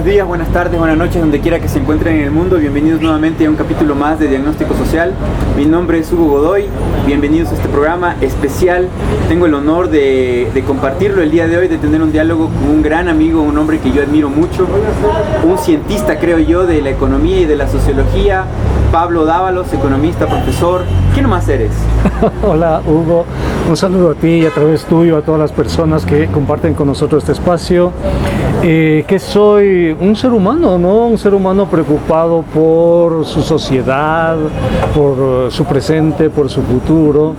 días, buenas tardes, buenas noches, donde quiera que se encuentren en el mundo. Bienvenidos nuevamente a un capítulo más de Diagnóstico Social. Mi nombre es Hugo Godoy. Bienvenidos a este programa especial. Tengo el honor de compartirlo el día de hoy, de tener un diálogo con un gran amigo, un hombre que yo admiro mucho, un cientista, creo yo, de la economía y de la sociología, Pablo Dávalos, economista, profesor. ¿Quién más eres? Hola Hugo, un saludo a ti y a través tuyo a todas las personas que comparten con nosotros este espacio. Que soy un ser humano, ¿no? Un ser humano preocupado por su sociedad, por su presente, por su futuro,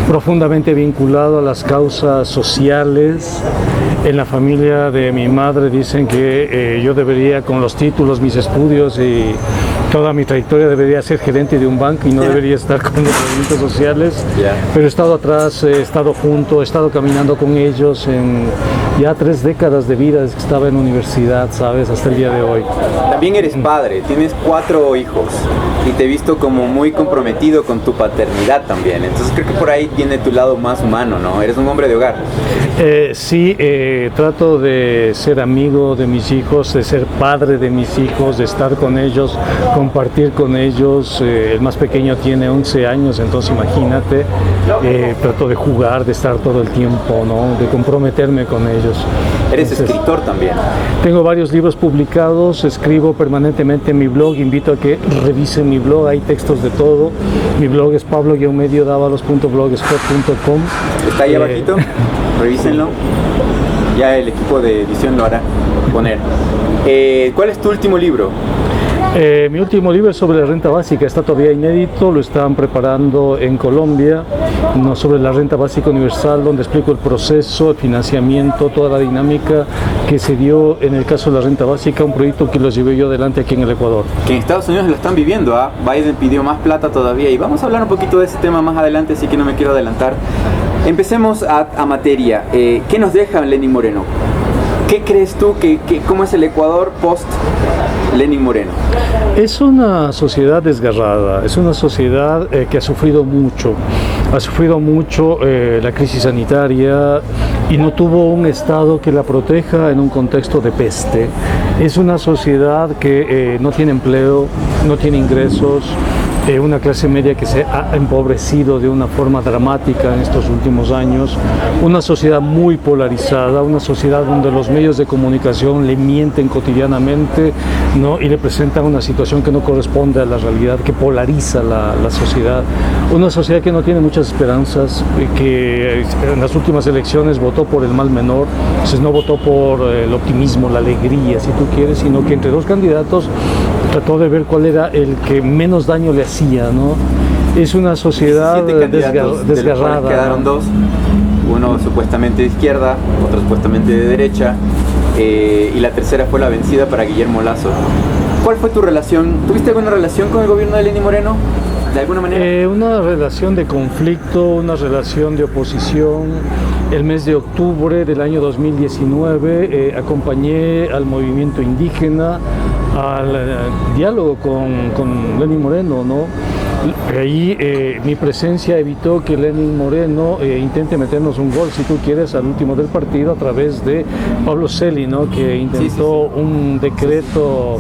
profundamente vinculado a las causas sociales. En la familia de mi madre dicen que yo debería, con los títulos, mis estudios y toda mi trayectoria, debería ser gerente de un banco y no debería estar con los movimientos sociales. Pero he estado atrás, he estado junto, he estado caminando con ellos en ya 3 décadas de vida desde que estaba en universidad, ¿sabes? Hasta el día de hoy. También eres padre, tienes 4 hijos y te he visto como muy comprometido con tu paternidad también. Entonces creo que por ahí viene tu lado más humano, ¿no? Eres un hombre de hogar. Sí, trato de ser amigo de mis hijos, de ser padre de mis hijos, de estar con ellos, compartir con ellos. El más pequeño tiene 11 años, entonces imagínate, trato de jugar, de estar todo el tiempo, ¿no? De comprometerme con ellos. Eres escritor también. Tengo varios libros publicados, escribo permanentemente en mi blog, invito a que revisen mi blog, hay textos de todo. Mi blog es pablo-davalos.blogspot.com. Está ahí abajito, revísenlo. Ya el equipo de edición lo hará poner. ¿Cuál es tu último libro? Mi último libro es sobre la renta básica, está todavía inédito, lo están preparando en Colombia, no, sobre la renta básica universal, donde explico el proceso, el financiamiento, toda la dinámica que se dio en el caso de la renta básica, un proyecto que lo llevé yo adelante aquí en el Ecuador. Que en Estados Unidos lo están viviendo, ¿ah? Biden pidió más plata todavía y vamos a hablar un poquito de ese tema más adelante, así que no me quiero adelantar. Empecemos a materia. ¿Qué nos deja Lenín Moreno? ¿Qué crees tú cómo es el Ecuador post Lenín Moreno? Es una sociedad desgarrada, es una sociedad que ha sufrido mucho la crisis sanitaria y no tuvo un Estado que la proteja en un contexto de peste. Es una sociedad que no tiene empleo, no tiene ingresos, una clase media que se ha empobrecido de una forma dramática en estos últimos años, una sociedad muy polarizada, una sociedad donde los medios de comunicación le mienten cotidianamente, ¿no? Y le presentan una situación que no corresponde a la realidad, que polariza la sociedad, una sociedad que no tiene muchas esperanzas, que en las últimas elecciones votó por el mal menor, entonces no votó por el optimismo, la alegría, si tú quieres, sino que entre 2 candidatos trató de ver cuál era el que menos daño le hacía, ¿no? Es una sociedad desgarrada. Quedaron 2, uno supuestamente de izquierda, otro supuestamente de derecha, y la tercera fue la vencida para Guillermo Lasso. ¿Cuál fue tu relación? ¿Tuviste alguna relación con el gobierno de Lenín Moreno? ¿De alguna manera? Una relación de conflicto, una relación de oposición. El mes de octubre del año 2019 acompañé al movimiento indígena, al diálogo con Lenín Moreno, ¿no? Ahí mi presencia evitó que Lenín Moreno intente meternos un gol, si tú quieres, al último del partido a través de Pablo Celi, ¿no? Que intentó un decreto,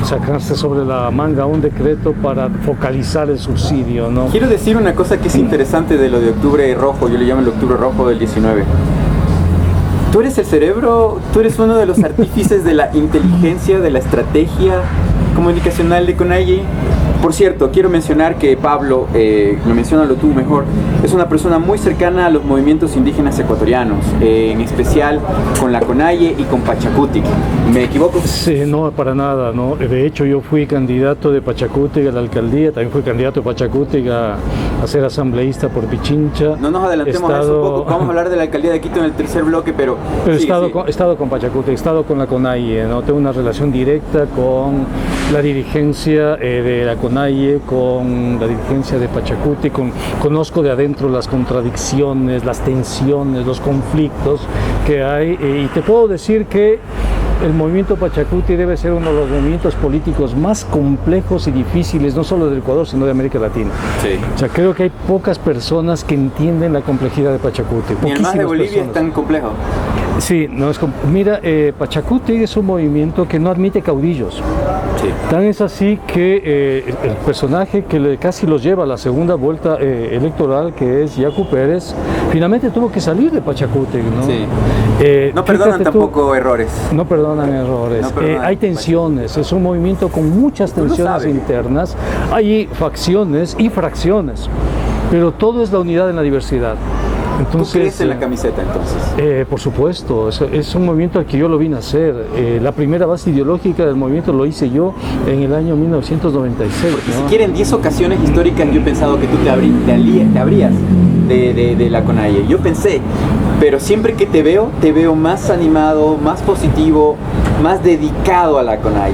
sacarse sobre la manga un decreto para focalizar el subsidio, ¿no? Quiero decir una cosa que es interesante de lo de Octubre Rojo, yo le llamo el Octubre Rojo del 19. Tú eres el cerebro, tú eres uno de los artífices de la inteligencia, de la estrategia comunicacional de CONAIE. Por cierto, quiero mencionar que Pablo, menciónalo tú mejor, es una persona muy cercana a los movimientos indígenas ecuatorianos, en especial con la CONAIE y con Pachakutik. ¿Me equivoco? Sí, no, para nada, ¿no? De hecho, yo fui candidato de Pachakutik a la alcaldía, también fui candidato de Pachakutik a ser asambleísta por Pichincha. No nos adelantemos a eso un poco, vamos a hablar de la alcaldía de Quito en el tercer bloque, pero he estado con Pachakutik, he estado con la CONAIE, ¿no? Tengo una relación directa con la dirigencia de la CONAIE, con la dirigencia de Pachakutik, conozco de adentro las contradicciones, las tensiones, los conflictos que hay, y te puedo decir que el movimiento Pachacuti debe ser uno de los movimientos políticos más complejos y difíciles, no solo del Ecuador, sino de América Latina. Sí. O sea, creo que hay pocas personas que entienden la complejidad de Pachacuti. ¿Y el más de Bolivia personas. es tan complejo? Sí, no es mira, Pachacuti es un movimiento que no admite caudillos. Sí. Tan es así que el personaje que casi los lleva a la segunda vuelta electoral, que es Yacu Pérez, finalmente tuvo que salir de Pachacuti, ¿no? Sí. No perdonan tampoco errores. No perdonan errores. No perdonan. Hay tensiones, es un movimiento con muchas Tú lo tensiones sabes. internas, hay facciones y fracciones, pero todo es la unidad en la diversidad. Entonces, ¿Tú crees en la camiseta entonces? por supuesto, es un movimiento al que yo lo vi nacer. La primera base ideológica del movimiento lo hice yo en el año 1996. Porque ¿no? si quieren 10 ocasiones históricas yo he pensado que tú te abrías de la CONAIE. Yo pensé, pero siempre que te veo más animado, más positivo, más dedicado a la CONAIE.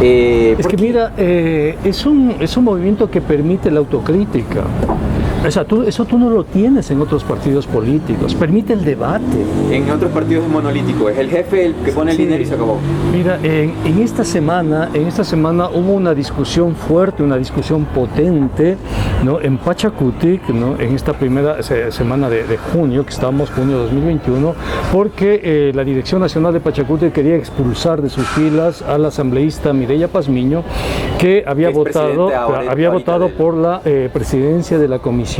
Es que mira, es un movimiento que permite la autocrítica. O sea, eso tú no lo tienes en otros partidos políticos. Permite el debate. En otros partidos es monolítico, es el jefe el que pone el dinero y se acabó. Mira, en esta semana hubo una discusión fuerte, una discusión potente, ¿no? En Pachacuti, ¿no? En esta primera semana de junio, que estamos junio de 2021, porque la Dirección Nacional de Pachacuti quería expulsar de sus filas al asambleísta Mireya Pazmiño, que había votado por la presidencia de la Comisión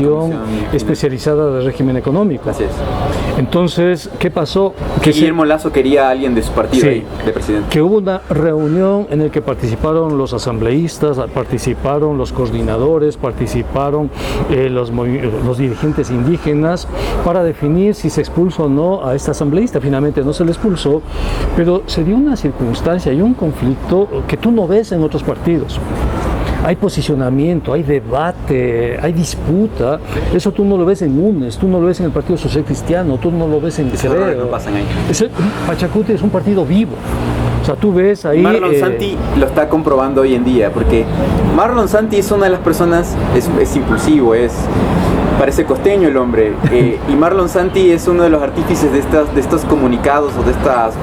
Especializada del Régimen Económico. Así es. Entonces, ¿qué pasó? Que Guillermo Lasso quería a alguien de su partido Sí, ahí, de presidente. que hubo una reunión en la que participaron los asambleístas, participaron los coordinadores, participaron los dirigentes indígenas para definir si se expulsó o no a este asambleísta. Finalmente no se le expulsó, pero se dio una circunstancia y un conflicto que tú no ves en otros partidos. Hay posicionamiento, hay debate, hay disputa. Eso tú no lo ves en UNES, tú no lo ves en el Partido Social Cristiano, tú no lo ves en Esos errores Creo. no pasan ahí. Pachacuti es un partido vivo. O sea, tú ves ahí... Marlon Santi lo está comprobando hoy en día, porque Marlon Santi es una de las personas, es impulsivo, parece costeño el hombre, y Marlon Santi es uno de los artífices de estos comunicados o de estas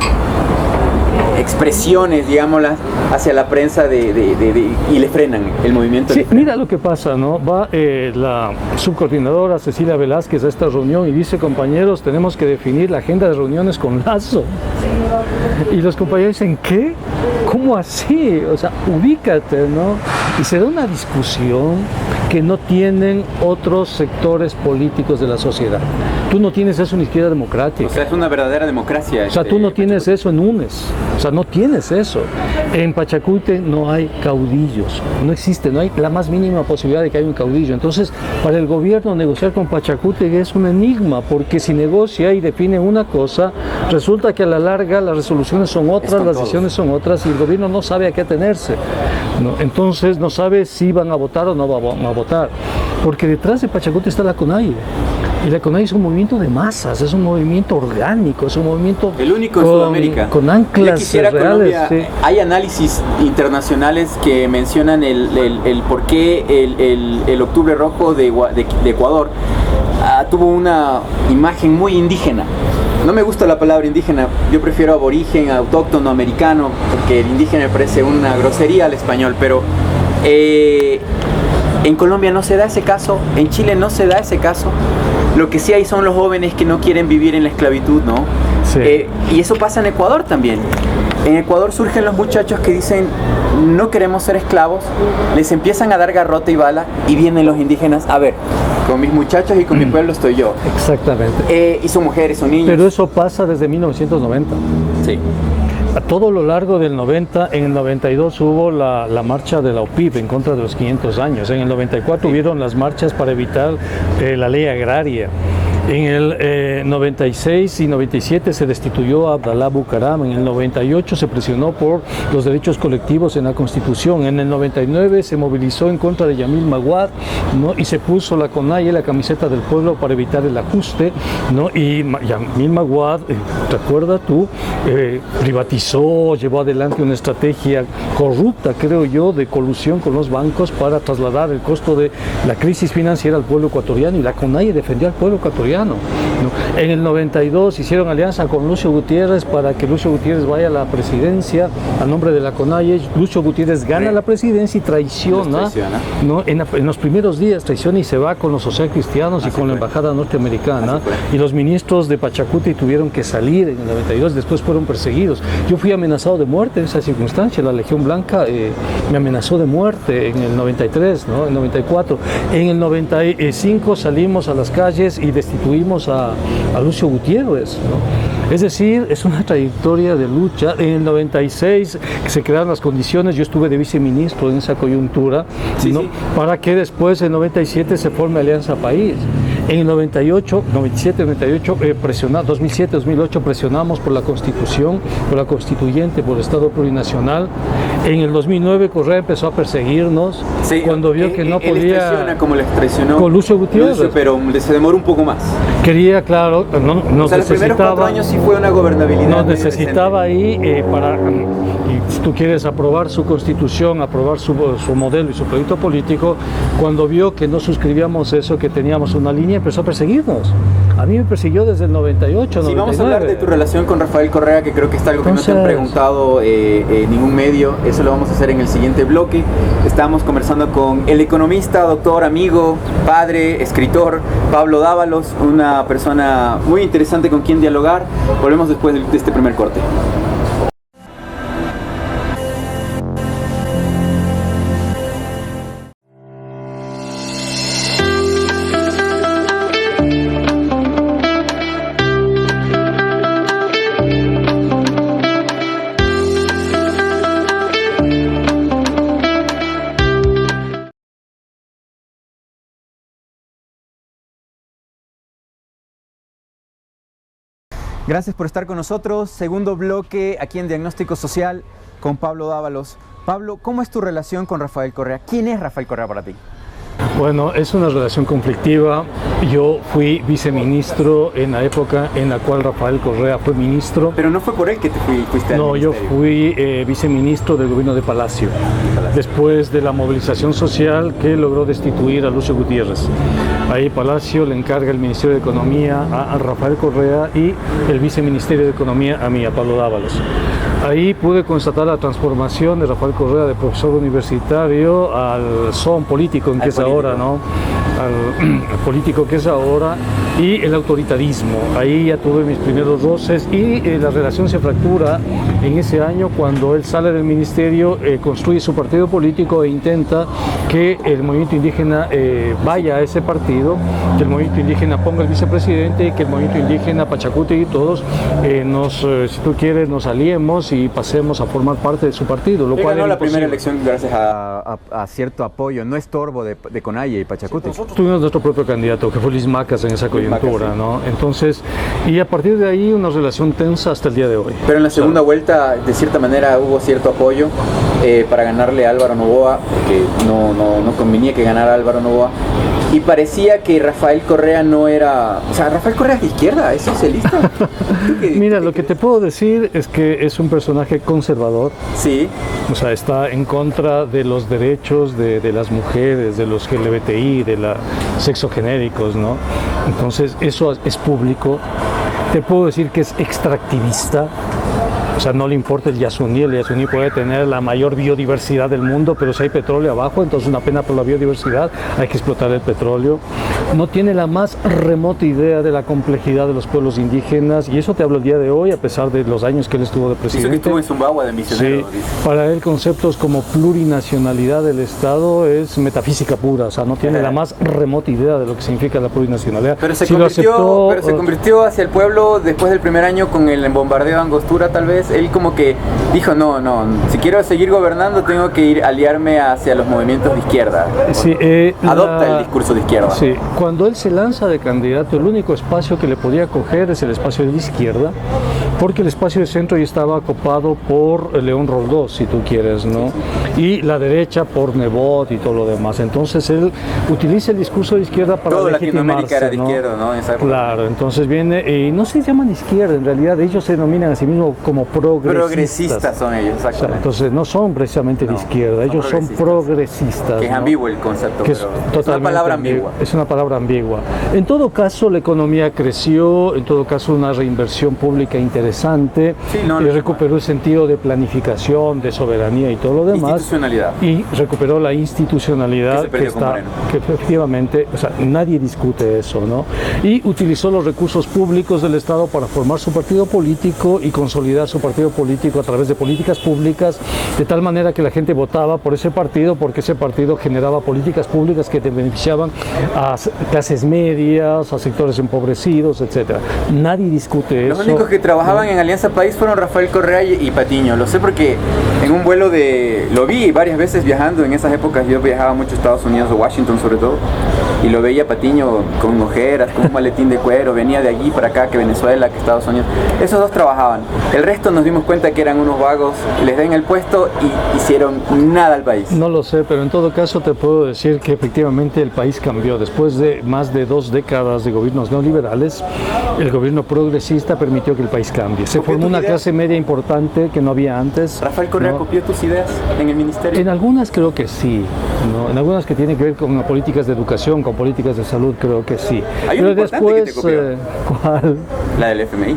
expresiones, digámoslas, hacia la prensa y le frenan el movimiento. Sí, mira lo que pasa, ¿no? Va la subcoordinadora Cecilia Velázquez a esta reunión y dice, compañeros, tenemos que definir la agenda de reuniones con Lasso. Y los compañeros dicen, ¿qué? ¿Cómo así? O sea, ubícate, ¿no? Y se da una discusión que no tienen otros sectores políticos de la sociedad. Tú no tienes eso en Izquierda Democrática. O sea, es una verdadera democracia. O sea, tú no tienes eso en UNES. O sea, no tienes eso. En Pachacuti no hay caudillos. No existe, no hay la más mínima posibilidad de que haya un caudillo. Entonces, para el gobierno negociar con Pachacuti es un enigma, porque si negocia y define una cosa, resulta que a la larga las resoluciones son otras, las decisiones son otras, y el gobierno no sabe a qué atenerse, ¿no? Entonces, no sabe si van a votar o no van a votar. Porque detrás de Pachacuti está la CONAIE. Y la CONAIE es un movimiento de masas, es un movimiento orgánico, es un movimiento el único en Sudamérica. Con anclas quisiera reales. Colombia, Sí. Hay análisis internacionales que mencionan el por qué el Octubre Rojo de Ecuador tuvo una imagen muy indígena. No me gusta la palabra indígena, yo prefiero aborigen, autóctono, americano, porque el indígena me parece una grosería al español, pero en Colombia no se da ese caso, en Chile no se da ese caso. Lo que sí hay son los jóvenes que no quieren vivir en la esclavitud, ¿no? Sí. Y eso pasa en Ecuador también. En Ecuador surgen los muchachos que dicen, no queremos ser esclavos, les empiezan a dar garrote y bala, y vienen los indígenas, a ver, con mis muchachos y con mi pueblo estoy yo. Exactamente. Y son mujeres, son niños. Pero eso pasa desde 1990. Sí. A todo lo largo del 90, en el 92 hubo la marcha de la OPIP en contra de los 500 años. En el 94 hubieron las marchas para evitar la ley agraria. En el 96 y 97 se destituyó a Abdalá Bucaram. En el 98 se presionó por los derechos colectivos en la Constitución. En el 99 se movilizó en contra de Yamil Maguad, ¿no? Y se puso la CONAIE, la camiseta del pueblo, para evitar el ajuste, ¿no? Y Yamil Maguad, ¿te acuerdas tú? Privatizó, llevó adelante una estrategia corrupta, creo yo, de colusión con los bancos para trasladar el costo de la crisis financiera al pueblo ecuatoriano, y la CONAIE defendió al pueblo ecuatoriano. cristiano, ¿no? En el 92 hicieron alianza con Lucio Gutiérrez para que Lucio Gutiérrez vaya a la presidencia a nombre de la CONAIE. Lucio Gutiérrez gana la presidencia y traiciona, ¿no? En los primeros días traiciona y se va con los socialcristianos y con la embajada norteamericana, y los ministros de Pachacuti tuvieron que salir en el 92, después fueron perseguidos. Yo fui amenazado de muerte en esa circunstancia. La Legión Blanca me amenazó de muerte en el 93, ¿no? En el 94. En el 95 salimos a las calles y destituimos a Lucio Gutiérrez, ¿no? Es decir, es una trayectoria de lucha. En el 96 se crearon las condiciones, yo estuve de viceministro en esa coyuntura, ¿no? Para que después en 97 se forme Alianza País. En el 98, 97, 98, 2007, 2008 presionamos por la Constitución, por la Constituyente, por el Estado Plurinacional. En el 2009 Correa empezó a perseguirnos cuando vio que no podía, como le traicionó con Lucio Gutiérrez, pero se demoró un poco más. Quería, claro, los primeros 4 años sí fue una gobernabilidad. Nos necesitaba ahí para, y si tú quieres aprobar su constitución, aprobar su modelo y su proyecto político. Cuando vio que no suscribíamos eso, que teníamos una línea, empezó a perseguirnos. A mí me persiguió desde el 98, 99. Vamos a hablar de tu relación con Rafael Correa, que creo que es algo que no te han preguntado en ningún medio. Eso lo vamos a hacer en el siguiente bloque. Estamos conversando con el economista, doctor, amigo, padre, escritor, Pablo Dávalos, una persona muy interesante con quien dialogar. Volvemos después de este primer corte. Gracias por estar con nosotros. Segundo bloque aquí en Diagnóstico Social con Pablo Dávalos. Pablo, ¿cómo es tu relación con Rafael Correa? ¿Quién es Rafael Correa para ti? Bueno, es una relación conflictiva. Yo fui viceministro en la época en la cual Rafael Correa fue ministro. Pero no fue por él que te fuiste al ministerio. Yo fui viceministro del gobierno de Palacio, después de la movilización social que logró destituir a Lucio Gutiérrez. Ahí Palacio le encarga el Ministerio de Economía a Rafael Correa y el Viceministerio de Economía a mí, a Pablo Dávalos. Ahí pude constatar la transformación de Rafael Correa de profesor universitario al son político en que es ahora, ¿no? Al político que es ahora, y el autoritarismo. Ahí ya tuve mis primeros roces y la relación se fractura en ese año cuando él sale del ministerio, construye su partido político e intenta que el movimiento indígena vaya a ese partido, que el movimiento indígena ponga el vicepresidente y que el movimiento indígena, Pachacuti y todos, si tú quieres, nos aliemos y pasemos a formar parte de su partido. Lo cual ganó la primera elección gracias a cierto apoyo, no estorbo de CONAIE y Pachacuti. Nosotros tuvimos nuestro propio candidato, que fue Luis Macas en esa coyuntura, ¿no? Entonces, y a partir de ahí una relación tensa hasta el día de hoy. Pero en la segunda vuelta, de cierta manera, hubo cierto apoyo para ganarle a Álvaro Noboa, que no convenía que ganara Álvaro Noboa. Y parecía que Rafael Correa no era... O sea, Rafael Correa es de izquierda, es socialista. Mira, lo que te puedo decir es que es un personaje conservador. Sí. O sea, está en contra de los derechos de las mujeres, de los LGBTI, de los sexogenéricos, ¿no? Entonces, eso es público. Te puedo decir que es extractivista. O sea, no le importa el Yasuní puede tener la mayor biodiversidad del mundo, pero si hay petróleo abajo, entonces una pena por la biodiversidad, hay que explotar el petróleo. No tiene la más remota idea de la complejidad de los pueblos indígenas, y eso te hablo el día de hoy, a pesar de los años que él estuvo de presidente. Dice que estuvo en Zumbagua de misionero. Sí, para él conceptos como plurinacionalidad del Estado es metafísica pura, o sea, no tiene la más remota idea de lo que significa la plurinacionalidad. Pero se convirtió hacia el pueblo después del primer año con el bombardeo de Angostura, tal vez. Él como que dijo, no, si quiero seguir gobernando tengo que aliarme hacia los movimientos de izquierda. Sí, adopta el discurso de izquierda. Sí, cuando él se lanza de candidato, el único espacio que le podía coger es el espacio de la izquierda, porque el espacio de centro ya estaba ocupado por León Roldós, si tú quieres, ¿no? Y la derecha por Nebot y todo lo demás. Entonces él utiliza el discurso de izquierda para Todo legitimarse, Latinoamérica era de ¿no? izquierda, ¿no? En esa época. Claro, entonces viene, y no se llaman izquierda, en realidad ellos se denominan a sí mismos como Progresistas son ellos, O sea, exactamente. entonces no son precisamente de No, izquierda, ellos son progresistas. Que es ¿no? ambiguo el concepto, Que pero es una totalmente palabra ambigua. Es una palabra ambigua. En todo caso, la economía creció, en todo caso, una reinversión pública interesante, Sí, no, recuperó el sentido de planificación, de soberanía y todo lo demás. Institucionalidad. Y recuperó la institucionalidad Que se perdió con Moreno. que efectivamente, o sea, nadie discute eso, ¿no? Y utilizó los recursos públicos del Estado para formar su partido político y consolidar su partido político a través de políticas públicas, de tal manera que la gente votaba por ese partido porque ese partido generaba políticas públicas que te beneficiaban a clases medias, a sectores empobrecidos, etcétera. Nadie discute Los eso. únicos que trabajaban en Alianza País fueron Rafael Correa y Patiño. Lo sé porque en un vuelo lo vi varias veces viajando. En esas épocas yo viajaba mucho a Estados Unidos, a Washington sobre todo, y lo veía Patiño con ojeras, con un maletín de cuero, venía de allí para acá, que Venezuela, que Estados Unidos. Esos dos trabajaban. El resto nos dimos cuenta que eran unos vagos, les den el puesto y hicieron nada al país. No lo sé, pero en todo caso te puedo decir que efectivamente el país cambió. Después de más de 2 décadas de gobiernos neoliberales, el gobierno progresista permitió que el país cambie. Se formó una clase media importante que no había antes. ¿Rafael Correa ¿no? copió tus ideas en el ministerio? En algunas creo que sí, ¿no? En algunas que tienen que ver con políticas de educación, con políticas de salud, creo que sí. Hay Pero una importante que te copió. ¿Cuál? La del FMI.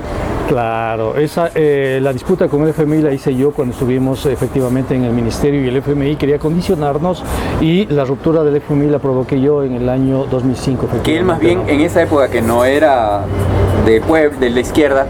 Claro, la disputa con el FMI la hice yo cuando estuvimos efectivamente en el ministerio y el FMI quería condicionarnos y la ruptura del FMI la provoqué yo en el año 2005. Que él más bien en esa época que no era de la izquierda,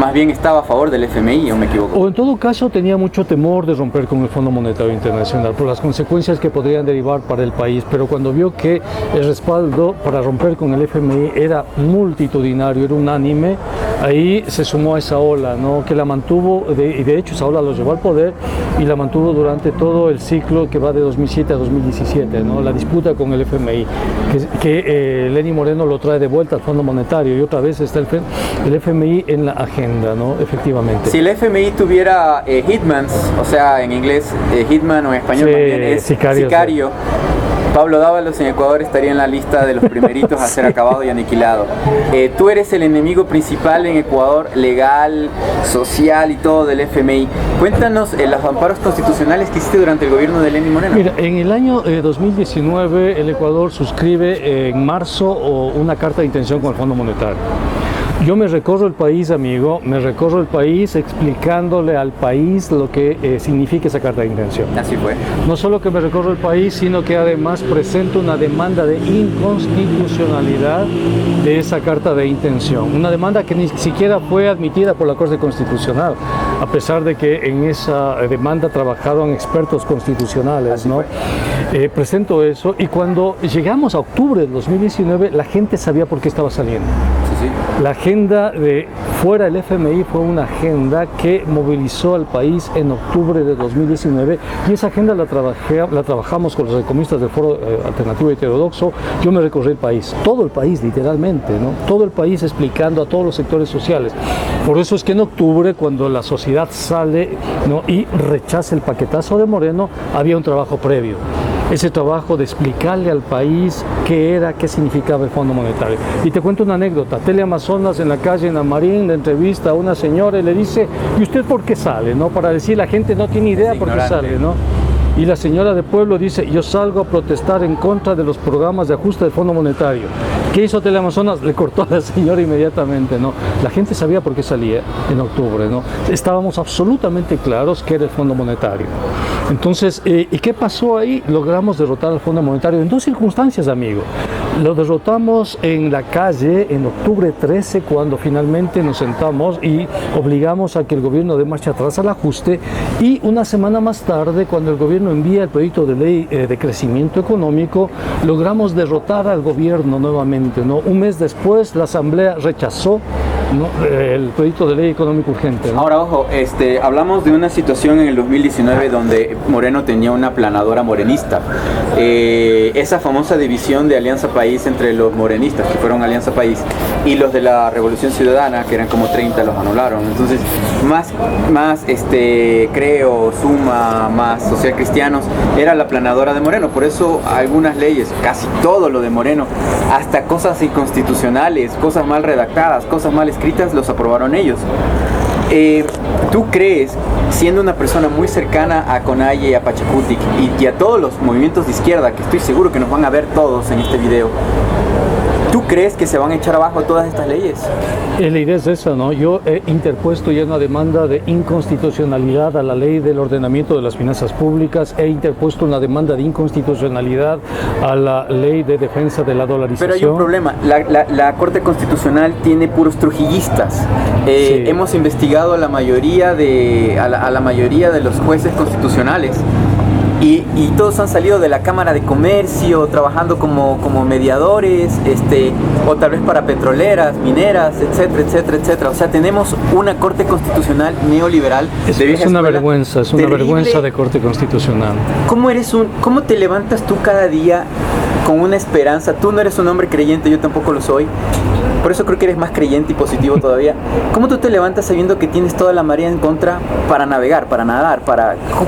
más bien estaba a favor del FMI, ¿o me equivoco? O en todo caso tenía mucho temor de romper con el Fondo Monetario Internacional por las consecuencias que podrían derivar para el país, pero cuando vio que el respaldo para romper con el FMI era multitudinario, era unánime, ahí se sumó a esa ola, ¿no? Que la mantuvo, y de hecho esa ola lo llevó al poder y la mantuvo durante todo el ciclo que va de 2007 a 2017, ¿no? La disputa con el FMI, que Lenín Moreno lo trae de vuelta al Fondo Monetario y otra vez está el FMI en la agenda, ¿no? Efectivamente. Si el FMI tuviera hitmans, o sea, en inglés hitman o en español Sí, más bien es sicario, Pablo Dávalos en Ecuador estaría en la lista de los primeritos a ser acabado y aniquilado. Tú eres el enemigo principal en Ecuador, legal, social y todo del FMI. Cuéntanos los amparos constitucionales que hiciste durante el gobierno de Lenín Moreno. Mira, en el año 2019 el Ecuador suscribe en marzo una carta de intención con el Fondo Monetario. Yo me recorro el país, amigo, me recorro el país explicándole al país lo que significa esa carta de intención. Así fue. No solo que me recorro el país, sino que además presento una demanda de inconstitucionalidad de esa carta de intención. Una demanda que ni siquiera fue admitida por la Corte Constitucional, a pesar de que en esa demanda trabajaron expertos constitucionales, ¿no? Presento eso y cuando llegamos a octubre de 2019, la gente sabía por qué estaba saliendo. Sí, sí. La agenda de fuera del FMI fue una agenda que movilizó al país en octubre de 2019 y esa agenda la trabajamos con los economistas del Foro Alternativo y Heterodoxo. Yo me recorrí el país, todo el país literalmente, ¿no? Todo el país explicando a todos los sectores sociales. Por eso es que en octubre, cuando la sociedad sale, ¿no? y rechaza el paquetazo de Moreno, había un trabajo previo. Ese trabajo de explicarle al país qué era, qué significaba el Fondo Monetario. Y te cuento una anécdota. Teleamazonas en la calle, en Amarín, le entrevista a una señora y le dice, ¿y usted por qué sale? ¿No? Para decir, la gente no tiene idea por qué sale, ¿no? Y la señora de pueblo dice, yo salgo a protestar en contra de los programas de ajuste del Fondo Monetario. ¿Qué hizo Teleamazonas? Le cortó a la señora inmediatamente, ¿no? La gente sabía por qué salía en octubre, ¿no? Estábamos absolutamente claros que era el Fondo Monetario. Entonces, ¿y qué pasó ahí? Logramos derrotar al Fondo Monetario en 2 circunstancias, amigo. Lo derrotamos en la calle en octubre 13, cuando finalmente nos sentamos y obligamos a que el gobierno dé marcha atrás al ajuste, y una semana más tarde, cuando el gobierno envía el proyecto de ley de crecimiento económico, logramos derrotar al gobierno nuevamente, ¿no? Un mes después, la Asamblea rechazó ¿no? El proyecto de ley económico urgente, ¿no? Ahora, ojo, hablamos de una situación en el 2019 donde Moreno tenía una planadora morenista. Esa famosa división de Alianza País entre los morenistas, que fueron Alianza País, y los de la Revolución Ciudadana, que eran como 30, los anularon. Entonces, más Creo, Suma, más Social Cristianos, era la planadora de Moreno. Por eso algunas leyes, casi todo lo de Moreno, hasta cosas inconstitucionales, cosas mal redactadas, cosas mal escritas, los aprobaron ellos. ¿Tú crees, siendo una persona muy cercana a Conalle, a Pachacutic y a todos los movimientos de izquierda, que estoy seguro que nos van a ver todos en este video, ¿tú crees que se van a echar abajo todas estas leyes? La idea es esa, ¿no? Yo he interpuesto ya una demanda de inconstitucionalidad a la ley del ordenamiento de las finanzas públicas, he interpuesto una demanda de inconstitucionalidad a la ley de defensa de la dolarización. Pero hay un problema, la Corte Constitucional tiene puros trujillistas. Sí. Hemos investigado a la mayoría de los jueces constitucionales. Y todos han salido de la Cámara de Comercio trabajando como mediadores, o tal vez para petroleras, mineras, etcétera, etcétera, etcétera. O sea, tenemos una Corte Constitucional neoliberal. Es una vergüenza, es una vergüenza de Corte Constitucional. ¿Cómo te levantas tú cada día con una esperanza? Tú no eres un hombre creyente, yo tampoco lo soy. Por eso creo que eres más creyente y positivo todavía. ¿Cómo tú te levantas sabiendo que tienes toda la marea en contra para navegar, para nadar?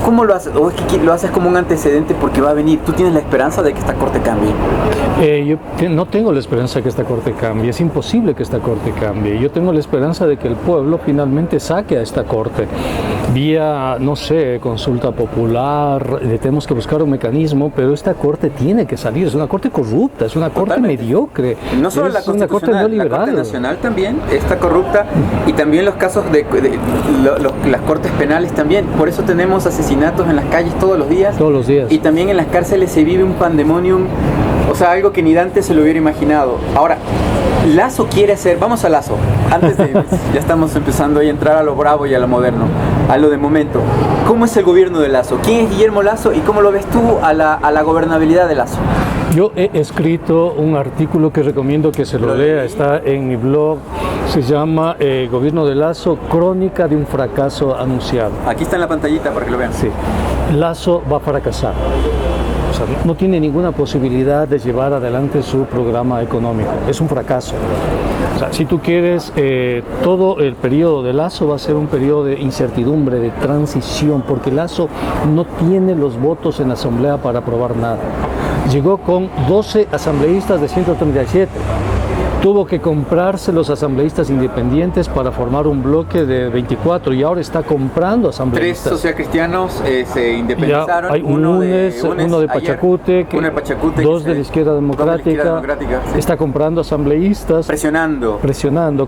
¿Cómo lo haces? ¿O es que lo haces como un antecedente porque va a venir? ¿Tú tienes la esperanza de que esta Corte cambie? Yo no tengo la esperanza de que esta Corte cambie. Es imposible que esta Corte cambie. Yo tengo la esperanza de que el pueblo finalmente saque a esta Corte. Vía, no sé, consulta popular, tenemos que buscar un mecanismo, pero esta Corte tiene que salir. Es una Corte corrupta, es una Corte mediocre. No solo la Constitucional, la Corte Nacional también está corrupta, y también los casos las Cortes Penales también. Por eso tenemos asesinatos en las calles todos los días. Todos los días. Y también en las cárceles se vive un pandemonium, o sea, algo que ni Dante se lo hubiera imaginado. Ahora, Lasso quiere hacer, vamos a Lasso, ya estamos empezando a entrar a lo bravo y a lo moderno, a lo de momento. ¿Cómo es el gobierno de Lasso? ¿Quién es Guillermo Lasso y cómo lo ves tú a la gobernabilidad de Lasso? Yo he escrito un artículo que recomiendo que se lo lea, está en mi blog, se llama Gobierno de Lasso, crónica de un fracaso anunciado. Aquí está en la pantallita para que lo vean. Sí, Lasso va a fracasar. O sea, no tiene ninguna posibilidad de llevar adelante su programa económico. Es un fracaso. O sea, si tú quieres, todo el periodo de Lasso va a ser un periodo de incertidumbre, de transición, porque Lasso no tiene los votos en la Asamblea para aprobar nada. Llegó con 12 asambleístas de 137. Tuvo que comprarse los asambleístas independientes para formar un bloque de 24 y ahora está comprando asambleístas. 3 socialcristianos se independizaron. Hay uno de Pachacútec, 2 de la Izquierda Democrática. Sí. Está comprando asambleístas. Presionando,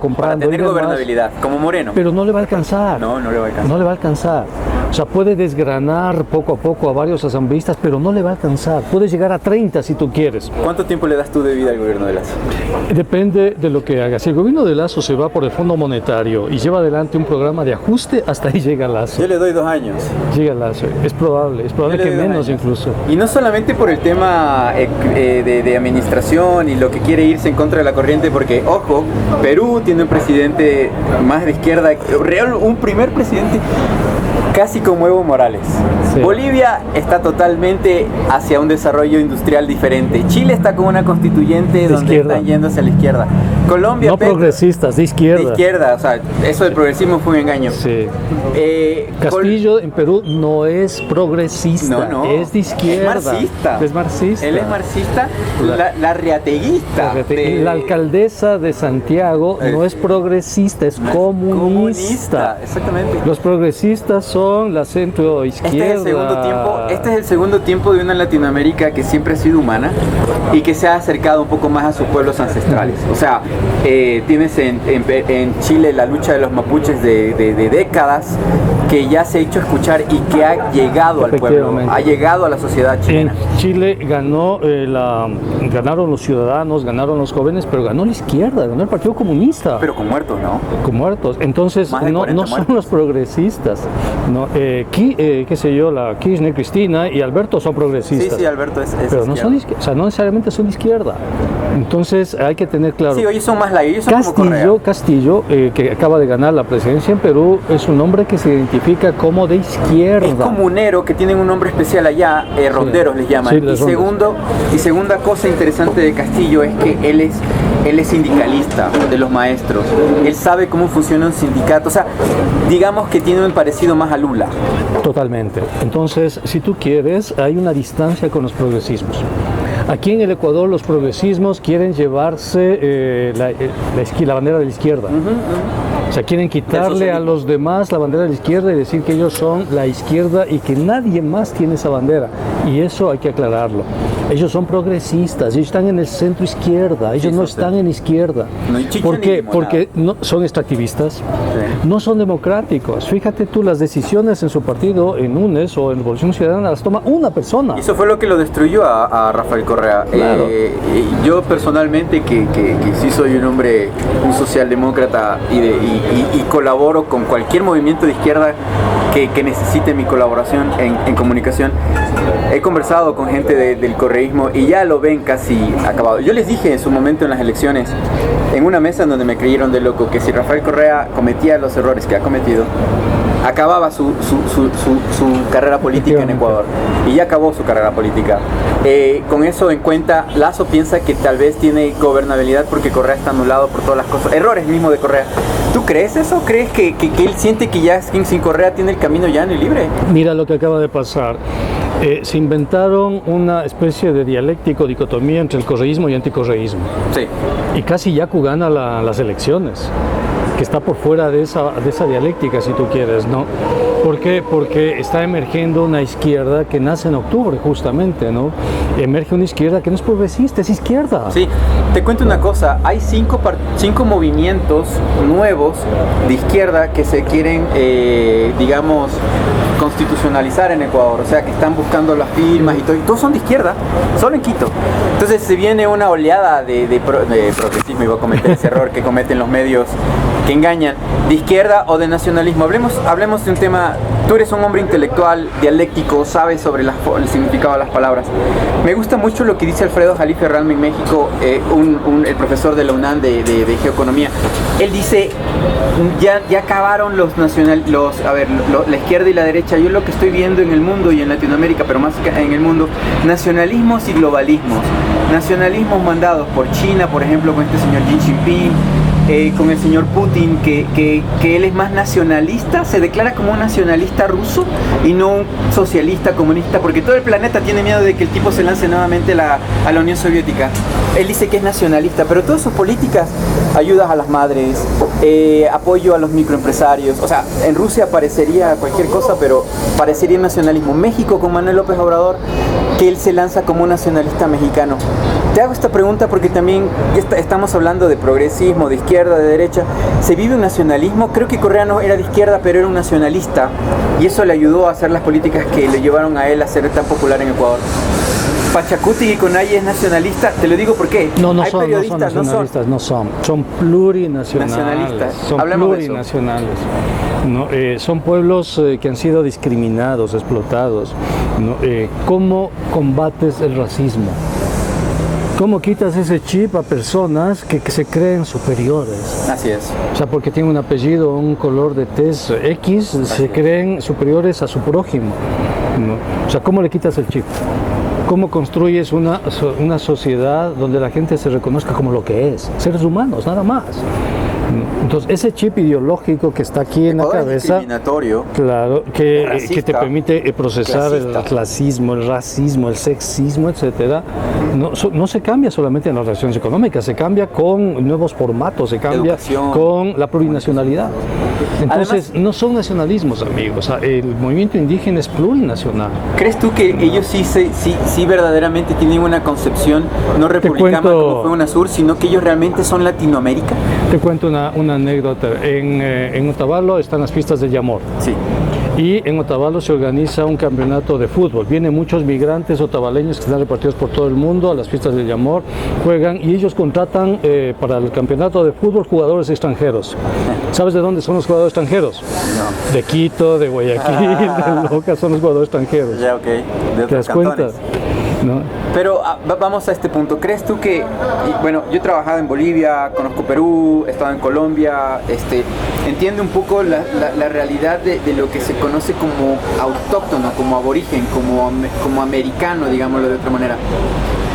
comprando. Para tener gobernabilidad, como Moreno. Pero no le va a alcanzar. No le va a alcanzar. No le va a alcanzar. O sea, puede desgranar poco a poco a varios asambleístas, pero no le va a alcanzar. Puede llegar a 30 si tú quieres. ¿Cuánto tiempo le das tú de vida al gobierno de Lasso? Depende de lo que haga. Si el gobierno de Lasso se va por el Fondo Monetario y lleva adelante un programa de ajuste, hasta ahí llega Lasso. Yo le doy 2 años. Llega Lasso. Es probable que menos incluso. Y no solamente por el tema de administración y lo que quiere irse en contra de la corriente, porque, ojo, Perú tiene un presidente más de izquierda, un primer presidente casi como Evo Morales. Sí. Bolivia está totalmente hacia un desarrollo industrial diferente. Chile está con una constituyente donde están yendo hacia la izquierda. Colombia... No progresistas, de izquierda. De izquierda, o sea, eso del progresismo fue un engaño. Sí. Castillo en Perú no es progresista, es de izquierda. Es marxista. Es marxista. Él es marxista, la reateguista. La alcaldesa de Santiago no es progresista, es comunista. Exactamente. Los progresistas son la centro izquierda. Este es el segundo tiempo de una Latinoamérica que siempre ha sido humana y que se ha acercado un poco más a sus pueblos ancestrales. O sea, tienes en Chile la lucha de los mapuches de décadas, que ya se ha hecho escuchar y que ha llegado al pueblo, ha llegado a la sociedad chilena. En Chile ganaron los ciudadanos, ganaron los jóvenes, pero ganó la izquierda, ganó el Partido Comunista. Pero con muertos, ¿no? Con muertos. Entonces, no son los progresistas. No, qué sé yo, la Kirchner, Cristina y Alberto son progresistas. Sí, Alberto es pero no son no necesariamente son de izquierda. Entonces hay que tener claro. Sí, ellos son más light, ellos son como Correa. Castillo, que acaba de ganar la presidencia en Perú, es un hombre que se identifica como de izquierda. Es comunero, que tienen un nombre especial allá, ronderos les llaman. Sí, y segunda cosa interesante de Castillo es que él es sindicalista de los maestros. Él sabe cómo funciona un sindicato. O sea, digamos que tiene un parecido más a Lula. Totalmente. Entonces, si tú quieres, hay una distancia con los progresismos. Aquí en el Ecuador los progresismos quieren llevarse la bandera de la izquierda. O sea, quieren quitarle a los demás la bandera de la izquierda y decir que ellos son la izquierda y que nadie más tiene esa bandera. Y eso hay que aclararlo. Ellos son progresistas, ellos están en el centro izquierda, ellos no están en izquierda. ¿Por qué? Porque no, son extractivistas, no son democráticos. Fíjate tú, las decisiones en su partido, en UNES o en Revolución Ciudadana, las toma una persona. Y eso fue lo que lo destruyó a Rafael Correa. Claro. Yo personalmente, que sí soy un hombre, un socialdemócrata y colaboro con cualquier movimiento de izquierda que necesite mi colaboración en comunicación, he conversado con gente del correísmo y ya lo ven casi acabado. Yo les dije en su momento en las elecciones, en una mesa en donde me creyeron de loco, que si Rafael Correa cometía los errores que ha cometido, acababa su carrera política en Ecuador. Y ya acabó su carrera política. Con eso en cuenta, Lasso piensa que tal vez tiene gobernabilidad porque Correa está anulado por todas las cosas, errores mismos de Correa. ¿Tú crees eso? ¿Crees que él siente que ya sin Correa tiene el camino llano y libre? Mira lo que acaba de pasar. Se inventaron una especie de dialéctico, dicotomía entre el correísmo y anticorreísmo. Sí. Y casi Yacu gana las elecciones, que está por fuera de esa dialéctica, si tú quieres, ¿no? ¿Por qué? Porque está emergiendo una izquierda que nace en octubre, justamente, ¿no? Emerge una izquierda que no es progresista, es izquierda. Sí, te cuento una cosa, hay cinco movimientos nuevos de izquierda que se quieren, digamos, constitucionalizar en Ecuador, o sea, que están buscando las firmas y todo, y todos son de izquierda, solo en Quito. Entonces se viene una oleada de progresismo, iba a cometer ese error que cometen los medios que engañan, de izquierda o de nacionalismo. Hablemos de un tema. Tú eres un hombre intelectual, dialéctico, sabes sobre el significado de las palabras. Me gusta mucho lo que dice Alfredo Jalife Ralme en México, el profesor de la UNAM de Geoeconomía. Él dice, ya acabaron la izquierda y la derecha. Yo lo que estoy viendo en el mundo y en Latinoamérica, pero más en el mundo, nacionalismos y globalismos. Nacionalismos mandados por China, por ejemplo, con este señor Xi Jinping, con el señor Putin, que él es más nacionalista, se declara como un nacionalista ruso y no un socialista comunista, porque todo el planeta tiene miedo de que el tipo se lance nuevamente a la Unión Soviética. Él dice que es nacionalista, pero todas sus políticas, ayudas a las madres, apoyo a los microempresarios, o sea, en Rusia parecería cualquier cosa, pero parecería nacionalismo. México con Manuel López Obrador, que él se lanza como un nacionalista mexicano. Te hago esta pregunta porque también estamos hablando de progresismo, de izquierda, de derecha. ¿Se vive un nacionalismo? Creo que Correa no era de izquierda, pero era un nacionalista. Y eso le ayudó a hacer las políticas que le llevaron a él a ser tan popular en Ecuador. Pachacuti y Conay es nacionalista, te lo digo porque no son nacionalistas, son plurinacionales. Son plurinacionales. ¿No? Son pueblos que han sido discriminados, explotados, ¿no? ¿Cómo combates el racismo? ¿Cómo quitas ese chip a personas que se creen superiores? Así es. O sea, porque tienen un apellido, un color de tez X, se creen superiores a su prójimo, ¿no? O sea, ¿cómo le quitas el chip? ¿Cómo construyes una sociedad donde la gente se reconozca como lo que es? Seres humanos, nada más. Entonces, ese chip ideológico que está aquí en la cabeza, discriminatorio, claro, que te permite procesar el clasismo, el racismo, el sexismo, etcétera, no se cambia solamente en las relaciones económicas, se cambia con nuevos formatos, se cambia con la plurinacionalidad. Entonces, además, no son nacionalismos, amigos. El movimiento indígena es plurinacional. ¿Crees tú que ellos sí verdaderamente tienen una concepción no republicana como fue UNASUR, sino que ellos realmente son Latinoamérica? Te cuento una anécdota. En Otavalo están las pistas de Yamor. Sí. Y en Otavalo se organiza un campeonato de fútbol. Vienen muchos migrantes otavaleños que están repartidos por todo el mundo a las pistas de Yamor, juegan y ellos contratan para el campeonato de fútbol jugadores extranjeros. ¿Sabes de dónde son los jugadores extranjeros? No. De Quito, de Guayaquil, de Loja, son los jugadores extranjeros. Ya, ok. De ¿Te das cuenta? ¿no? Pero vamos a este punto. ¿Crees tú que, bueno, yo he trabajado en Bolivia, conozco Perú, he estado en Colombia, entiendo un poco la realidad de lo que se conoce como autóctono, como aborigen, como americano, digámoslo de otra manera?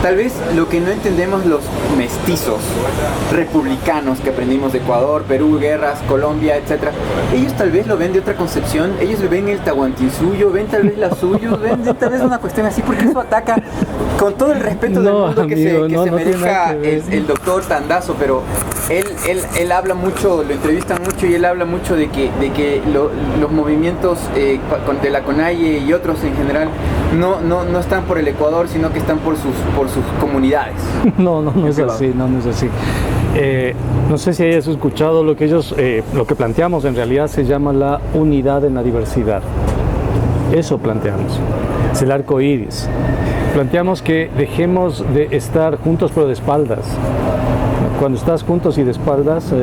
Tal vez lo que no entendemos los mestizos republicanos que aprendimos de Ecuador, Perú, guerras, Colombia, etc. Ellos tal vez lo ven de otra concepción, ellos ven el Tahuantinsuyo, ven tal vez la suyo, ven tal vez una cuestión así, porque eso ataca con todo el respeto del mundo que se merezca el doctor Tandazo, pero él habla mucho, lo entrevistan mucho y él habla mucho de que los movimientos de la CONAIE y otros en general no están por el Ecuador, sino que están por sus comunidades. No es así, no es así. No sé si hayas escuchado lo que planteamos en realidad se llama la unidad en la diversidad. Eso planteamos. Es el arco iris. Planteamos que dejemos de estar juntos pero de espaldas. Cuando estás juntos y de espaldas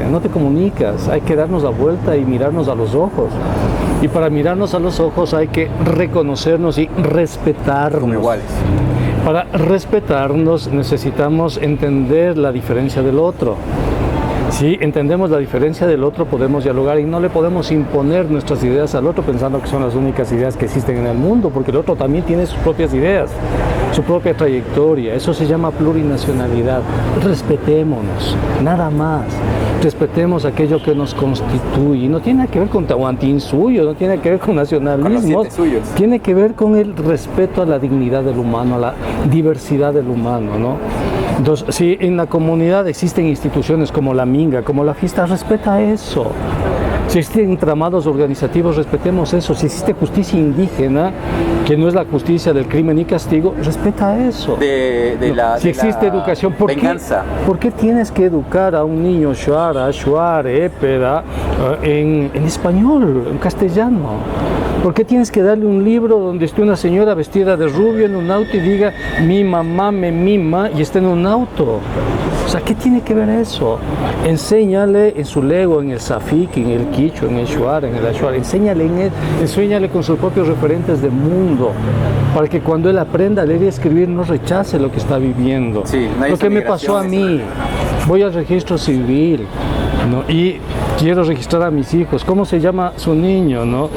no te comunicas, hay que darnos la vuelta y mirarnos a los ojos. Y para mirarnos a los ojos hay que reconocernos y respetarnos. Como iguales. Para respetarnos necesitamos entender la diferencia del otro. Si entendemos la diferencia del otro podemos dialogar y no le podemos imponer nuestras ideas al otro pensando que son las únicas ideas que existen en el mundo, porque el otro también tiene sus propias ideas, su propia trayectoria. Eso se llama plurinacionalidad. Respetémonos, nada más. Respetemos aquello que nos constituye. No tiene que ver con Tahuantinsuyo, no tiene que ver con nacionalismo, tiene que ver con el respeto a la dignidad del humano, a la diversidad del humano, ¿no? Entonces, si en la comunidad existen instituciones como la Minga, como la fiesta, respeta eso. Si existen entramados organizativos, respetemos eso. Si existe justicia indígena, que no es la justicia del crimen y castigo, respeta eso. Si existe educación, ¿por qué tienes que educar a un niño shuara, shuare, épera, en español, en castellano? ¿Por qué tienes que darle un libro donde esté una señora vestida de rubio en un auto y diga mi mamá me mima y esté en un auto? O sea, ¿qué tiene que ver eso? Enséñale en su lengua, en el safik, en el quichua, en el shuar, en el ashuar, enséñale con sus propios referentes de mundo, para que cuando él aprenda a leer y escribir no rechace lo que está viviendo. Sí, lo que me pasó a mí, voy al registro civil, ¿no? Y quiero registrar a mis hijos. ¿Cómo se llama su niño, no?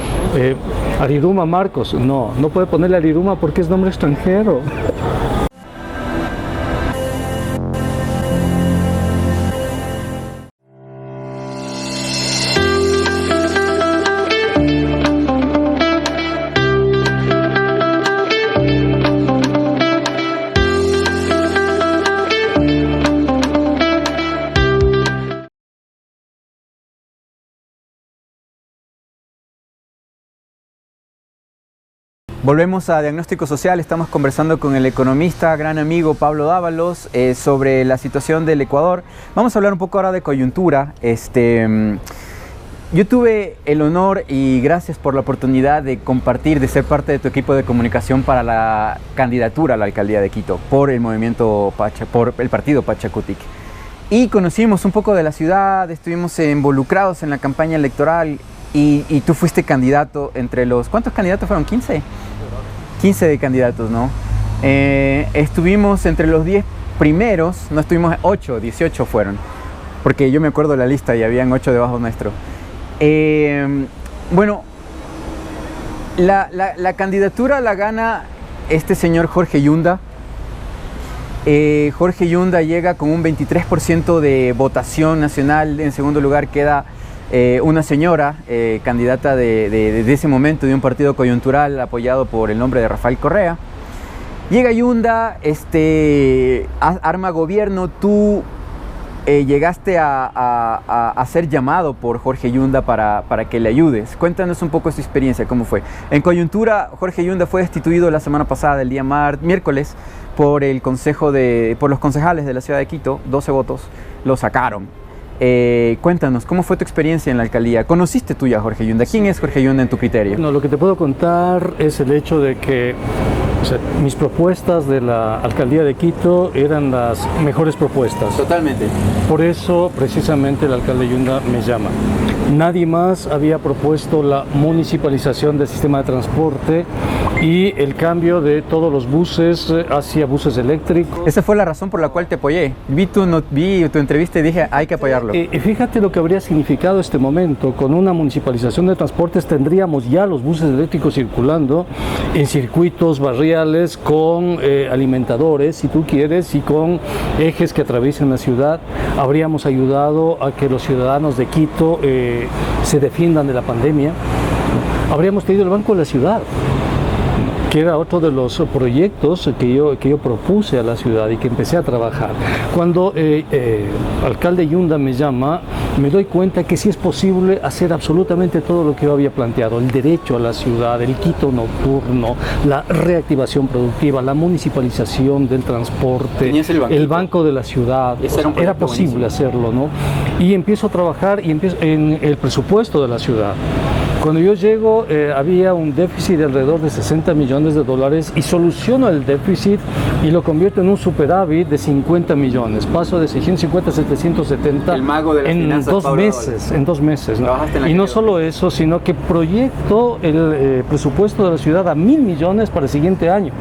Ariruma Marcos. No puede ponerle Ariruma porque es nombre extranjero. Volvemos a Diagnóstico Social, estamos conversando con el economista, gran amigo Pablo Dávalos sobre la situación del Ecuador. Vamos a hablar un poco ahora de coyuntura. Yo tuve el honor y gracias por la oportunidad de compartir, de ser parte de tu equipo de comunicación para la candidatura a la alcaldía de Quito por el movimiento por el partido Pachakutik. Y conocimos un poco de la ciudad, estuvimos involucrados en la campaña electoral y tú fuiste candidato entre los... ¿Cuántos candidatos fueron? ¿15? 15 de candidatos, ¿no? Estuvimos entre los 10 primeros, no estuvimos 8, 18 fueron, porque yo me acuerdo de la lista y habían 8 debajo nuestro. Bueno, la candidatura la gana este señor Jorge Yunda. Jorge Yunda llega con un 23% de votación nacional. En segundo lugar queda una señora, candidata de ese momento de un partido coyuntural apoyado por el nombre de Rafael Correa. Llega Yunda, arma gobierno. Tú llegaste a ser llamado por Jorge Yunda para que le ayudes. Cuéntanos un poco su experiencia, cómo fue. En coyuntura, Jorge Yunda fue destituido la semana pasada, el día miércoles, por los concejales de la ciudad de Quito. 12 votos lo sacaron. Cuéntanos, ¿cómo fue tu experiencia en la alcaldía? ¿Conociste tú ya a Jorge Yunda? ¿Quién es Jorge Yunda en tu criterio? No, lo que te puedo contar es el hecho de que mis propuestas de la alcaldía de Quito eran las mejores propuestas. Totalmente. Por eso, precisamente, el alcalde Yunda me llama. Nadie más había propuesto la municipalización del sistema de transporte y el cambio de todos los buses hacia buses eléctricos. Esa fue la razón por la cual te apoyé. Vi tu entrevista y dije, hay que apoyarlo. Fíjate lo que habría significado este momento. Con una municipalización de transportes tendríamos ya los buses eléctricos circulando en circuitos barriales con alimentadores, si tú quieres, y con ejes que atraviesen la ciudad. Habríamos ayudado a que los ciudadanos de Quito se defiendan de la pandemia. Habríamos tenido el Banco de la Ciudad, que era otro de los proyectos que yo propuse a la ciudad y que empecé a trabajar. Cuando alcalde Yunda me llama, me doy cuenta que sí es posible hacer absolutamente todo lo que yo había planteado: el derecho a la ciudad, el Quito nocturno, la reactivación productiva, la municipalización del transporte, el Banco de la Ciudad. Era posible hacerlo, ¿no? Y empiezo a trabajar en el presupuesto de la ciudad. Cuando yo llego había un déficit de alrededor de $60 millones y soluciono el déficit y lo convierto en un superávit de 50 millones. Paso de 650 a 770 en 2 meses. ¿No? Y no solo eso, sino que proyecto el presupuesto de la ciudad a 1.000 millones para el siguiente año.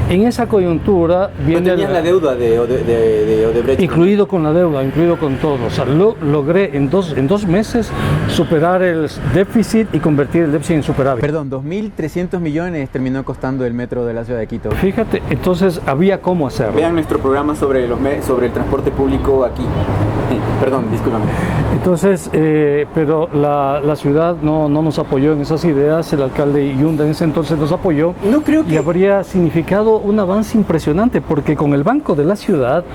En esa coyuntura viene... tenías la deuda de Odebrecht. Incluido con la deuda, incluido con todo. O sea, logré en dos meses superar el déficit y convertir el déficit en superávit. Perdón, 2.300 millones terminó costando el metro de la ciudad de Quito. Fíjate, entonces había cómo hacerlo. Vean nuestro programa sobre el transporte público aquí. Perdón, discúlpame. Entonces, pero la ciudad no nos apoyó en esas ideas. El alcalde Yunda en ese entonces nos apoyó. No creo que... Y habría significado un avance impresionante, porque con el Banco de la Ciudad,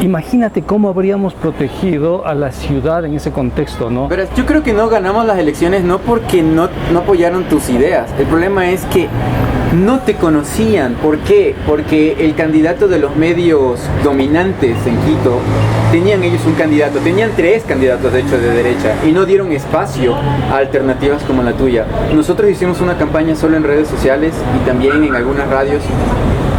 imagínate cómo habríamos protegido a la ciudad en ese contexto, ¿no? Pero yo creo que no ganamos las elecciones no porque no apoyaron tus ideas. El problema es que no te conocían. ¿Por qué? Porque el candidato de los medios dominantes en Quito, tenían ellos un candidato, tenían 3 candidatos de hecho de derecha, y no dieron espacio a alternativas como la tuya. Nosotros hicimos una campaña solo en redes sociales y también en algunas radios.